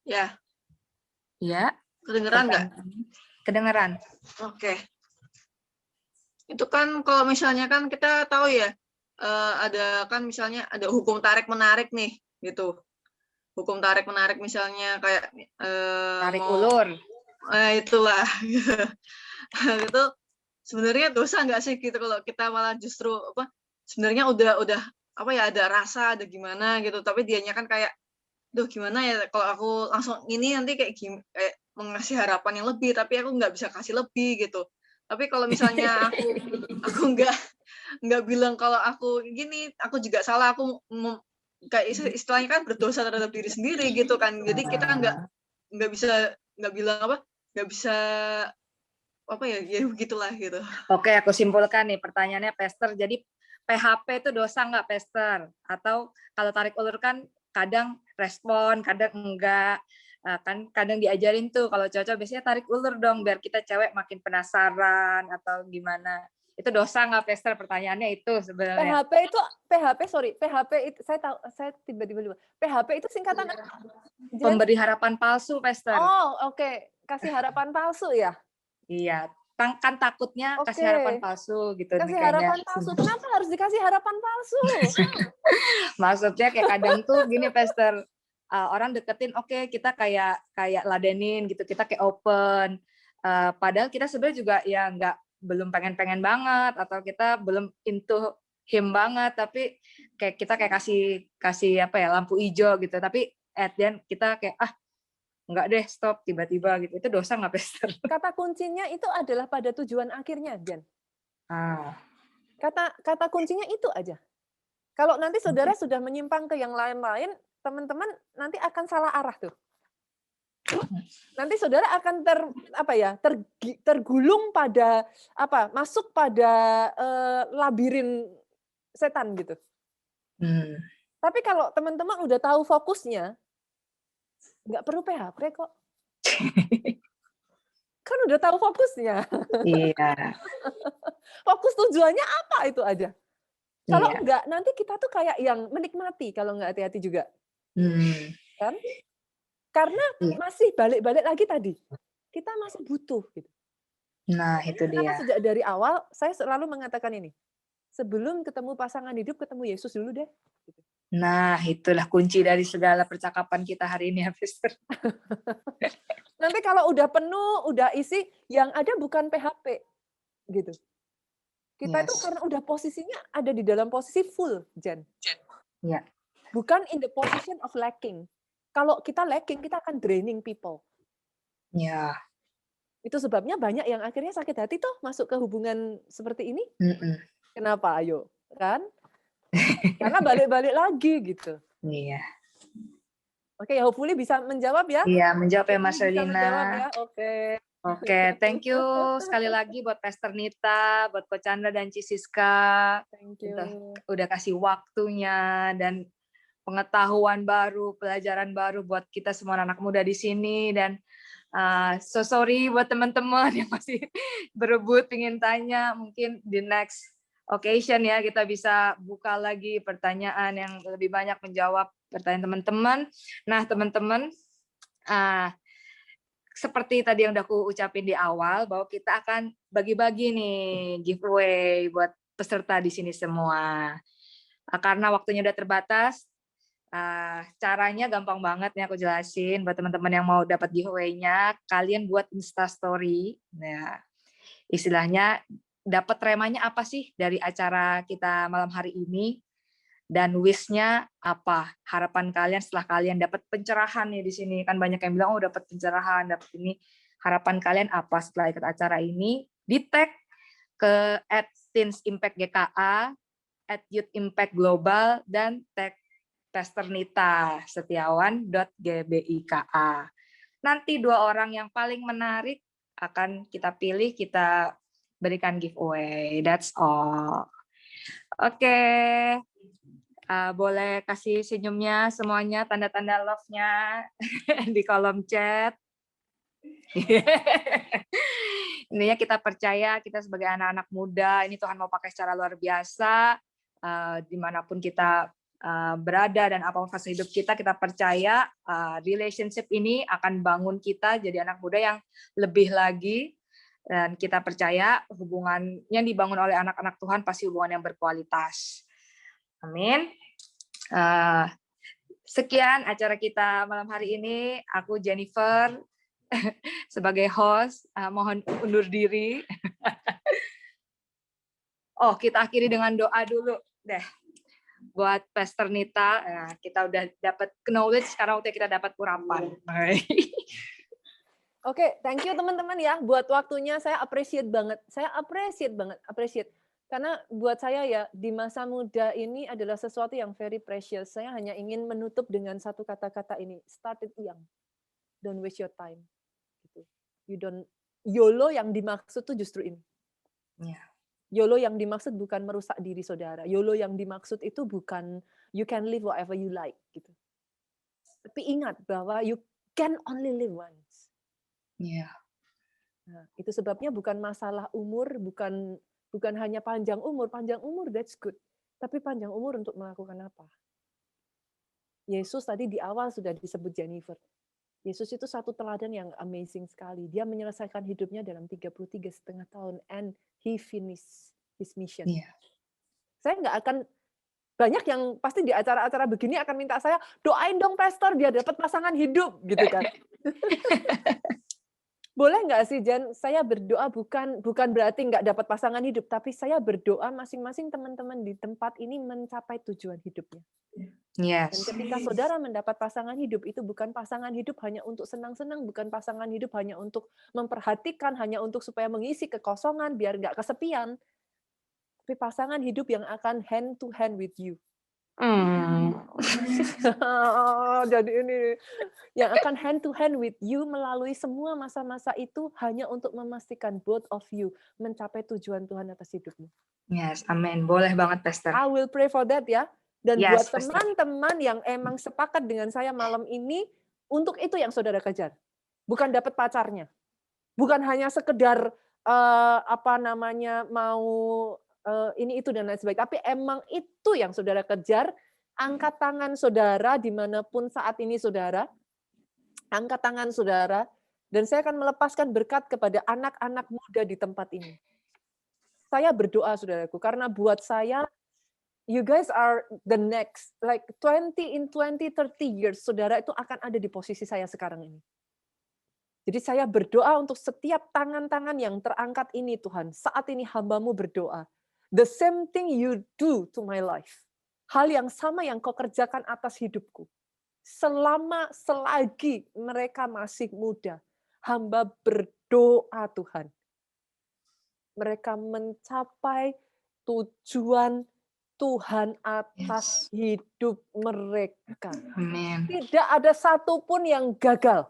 Ya. Ya. Kedengeran nggak? Kedengeran. Oke. Itu kan kalau misalnya kan kita tahu ya, ada kan misalnya ada hukum tarik menarik nih, gitu. Hukum tarik menarik misalnya kayak tarik ulur. Itulah. Itu sebenarnya dosa nggak sih gitu kalau kita malah justru apa? Sebenarnya udah apa ya, ada rasa, ada gimana gitu, tapi dianya kan kayak, duh gimana ya kalau aku langsung ini nanti kayak mengasih harapan yang lebih, tapi aku nggak bisa kasih lebih gitu. Tapi kalau misalnya aku nggak bilang kalau aku gini, aku juga salah, aku kayak istilahnya kan berdosa terhadap diri sendiri gitu kan. Jadi kita nggak bisa apa ya begitulah gitu. Oke, aku simpulkan nih pertanyaannya, Pastor. Jadi PHP itu dosa nggak, Pastor? Atau kalau tarik ulur kan kadang respon, kadang enggak. Kan kadang diajarin tuh kalau cowok biasanya tarik ulur dong biar kita cewek makin penasaran atau gimana. Itu dosa nggak, Pastor? Pertanyaannya itu sebenarnya. PHP itu saya tiba-tiba lupa. PHP itu singkatan apa? Pemberi harapan palsu, Pastor. Oh, oke. Kasih harapan palsu ya? Iya. Kan takutnya kasih harapan palsu gitu. Kasih harapan palsu. Kenapa harus dikasih harapan palsu? Maksudnya kayak kadang tuh gini, Pastor. Orang deketin, oke, kita kayak ladenin gitu, kita kayak open. Padahal kita sebenarnya juga ya belum pengen banget, atau kita belum into him banget, tapi kayak kita kayak kasih apa ya, lampu hijau gitu. Tapi at the end kita kayak enggak deh, stop tiba-tiba gitu. Itu dosa nggak, Pastor? Kata kuncinya itu adalah pada tujuan akhirnya, Jan. Kata kuncinya itu aja. Kalau nanti saudara sudah menyimpang ke yang lain-lain, teman-teman nanti akan salah arah tuh. Nanti saudara akan tergulung pada masuk pada labirin setan gitu. Tapi kalau teman-teman udah tahu fokusnya, nggak perlu PHP kok. Kan udah tahu fokusnya. Iya. Fokus tujuannya apa itu aja. Kalau Iya. enggak, nanti kita tuh kayak yang menikmati kalau enggak hati-hati juga. Kan? Karena Iya. masih balik-balik lagi tadi. Kita masih butuh. Gitu. Nah, itu Karena dia. sejak dari awal, saya selalu mengatakan ini. Sebelum ketemu pasangan hidup, ketemu Yesus dulu deh. Gitu. Nah, itulah kunci dari segala percakapan kita hari ini, Pastor. Nanti kalau udah penuh, udah isi, yang ada bukan PHP. Gitu. Kita itu karena udah posisinya ada di dalam posisi full, Jen. Ya. Bukan in the position of lacking. Kalau kita lacking, kita akan draining people. Ya. Itu sebabnya banyak yang akhirnya sakit hati tuh masuk ke hubungan seperti ini. Kenapa? Ayo, kan? Karena balik-balik lagi gitu. Iya. Oke, hopefully bisa menjawab ya. Iya, menjawab ya Mas Menjawab Erlina. ya. Oke, thank you sekali lagi buat Pastor Nita, buat Coach Chandra dan Siska. Thank you. Udah kasih waktunya dan pengetahuan baru, pelajaran baru buat kita semua anak muda di sini. Dan so sorry buat teman-teman yang masih berebut pengen tanya, mungkin di next occasion ya kita bisa buka lagi pertanyaan yang lebih banyak menjawab pertanyaan teman-teman. Nah, teman-teman, seperti tadi yang udah aku ucapin di awal, bahwa kita akan bagi-bagi nih giveaway buat peserta di sini semua. Karena waktunya udah terbatas, caranya gampang banget nih aku jelasin buat teman-teman yang mau dapat giveaway-nya. Kalian buat Insta Story. Nah, istilahnya dapat temanya apa sih dari acara kita malam hari ini? Dan wish-nya apa? Harapan kalian setelah kalian dapat pencerahan nih di sini. Kan banyak yang bilang, oh dapat pencerahan, dapat ini. Harapan kalian apa setelah ikut acara ini? Di-tag ke @TeensImpactGKA, @YouthImpactGlobal, dan tag Pastor Nita Setiawan.gbika. Nanti 2 orang yang paling menarik akan kita pilih, kita berikan giveaway. That's all. Oke. Boleh kasih senyumnya semuanya, tanda-tanda love-nya di kolom chat. Intinya kita percaya, kita sebagai anak-anak muda, ini Tuhan mau pakai secara luar biasa, dimanapun kita berada dan apapun fase hidup kita percaya relationship ini akan bangun kita jadi anak muda yang lebih lagi, dan kita percaya hubungan yang dibangun oleh anak-anak Tuhan pasti hubungan yang berkualitas. Amin. Sekian acara kita malam hari ini. Aku Jennifer sebagai host, mohon undur diri. Kita akhiri dengan doa dulu deh. Buat Pastor Nita, kita udah dapat knowledge, sekarang waktu kita dapat urapan. Oke, thank you teman-teman ya buat waktunya. Saya appreciate banget. Karena buat saya ya, di masa muda ini adalah sesuatu yang very precious. Saya hanya ingin menutup dengan satu kata-kata ini. Start it young. Don't waste your time. Gitu. YOLO yang dimaksud tuh justru ini. Yeah. YOLO yang dimaksud bukan merusak diri saudara. YOLO yang dimaksud itu bukan you can live whatever you like. Gitu. Tapi ingat bahwa you can only live once. Yeah. Nah, itu sebabnya bukan masalah umur, bukan hanya panjang umur that's good. Tapi panjang umur untuk melakukan apa? Yesus tadi di awal sudah disebut Jennifer. Yesus itu satu teladan yang amazing sekali. Dia menyelesaikan hidupnya dalam 33,5 tahun and he finished his mission. Yeah. Saya nggak akan, banyak yang pasti di acara-acara begini akan minta saya, doain dong pastor dia dapat pasangan hidup gitu kan. Boleh nggak sih Jen, saya berdoa bukan berarti nggak dapat pasangan hidup, tapi saya berdoa masing-masing teman-teman di tempat ini mencapai tujuan hidupnya. Yes. Dan ketika saudara mendapat pasangan hidup, itu bukan pasangan hidup hanya untuk senang-senang, bukan pasangan hidup hanya untuk memperhatikan, hanya untuk supaya mengisi kekosongan, biar nggak kesepian. Tapi pasangan hidup yang akan hand to hand with you. Jadi ini yang akan hand to hand with you melalui semua masa-masa itu hanya untuk memastikan both of you mencapai tujuan Tuhan atas hidupmu. Yes, amin. Boleh banget, Pastor. I will pray for that ya. Dan Yes, buat teman-teman yang emang sepakat dengan saya malam ini, untuk itu yang saudara kejar. bukan dapat pacarnya, bukan hanya sekedar mau ini itu dan lain sebagainya, tapi emang itu yang saudara kejar. Angkat tangan saudara dimanapun saat ini saudara, angkat tangan saudara, dan saya akan melepaskan berkat kepada anak-anak muda di tempat ini. Saya berdoa saudaraku, karena buat saya, you guys are the next, like 30 years, saudara itu akan ada di posisi saya sekarang ini. Jadi saya berdoa untuk setiap tangan-tangan yang terangkat ini Tuhan, saat ini hamba-Mu berdoa, the same thing you do to my life. Hal yang sama yang kau kerjakan atas hidupku. Selagi mereka masih muda, hamba berdoa Tuhan. Mereka mencapai tujuan Tuhan atas hidup mereka. Amin. Tidak ada satupun yang gagal.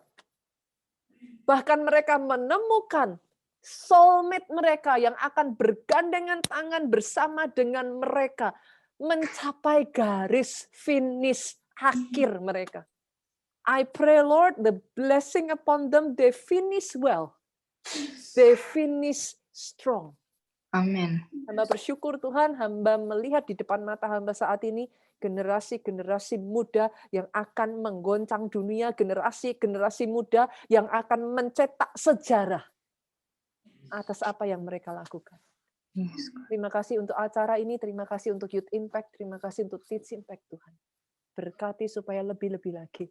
Bahkan mereka menemukan soulmate mereka yang akan bergandengan tangan bersama dengan mereka. Mencapai garis finish akhir mereka. I pray, Lord, the blessing upon them, they finish well. They finish strong. Amin. Hamba bersyukur Tuhan, hamba melihat di depan mata hamba saat ini, generasi-generasi muda yang akan menggoncang dunia, generasi-generasi muda yang akan mencetak sejarah atas apa yang mereka lakukan. Yes. Terima kasih untuk acara ini, terima kasih untuk Youth Impact, terima kasih untuk Teens Impact Tuhan. Berkati supaya lebih-lebih lagi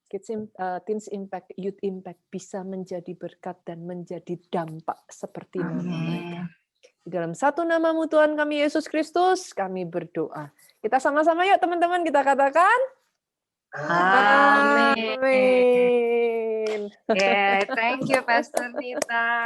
Teens Impact, Youth Impact bisa menjadi berkat dan menjadi dampak seperti nama mereka. Di dalam satu nama-Mu Tuhan kami Yesus Kristus, kami berdoa. Kita sama-sama yuk teman-teman, kita katakan Amin. Amin. Yeah, thank you Pastor Nita.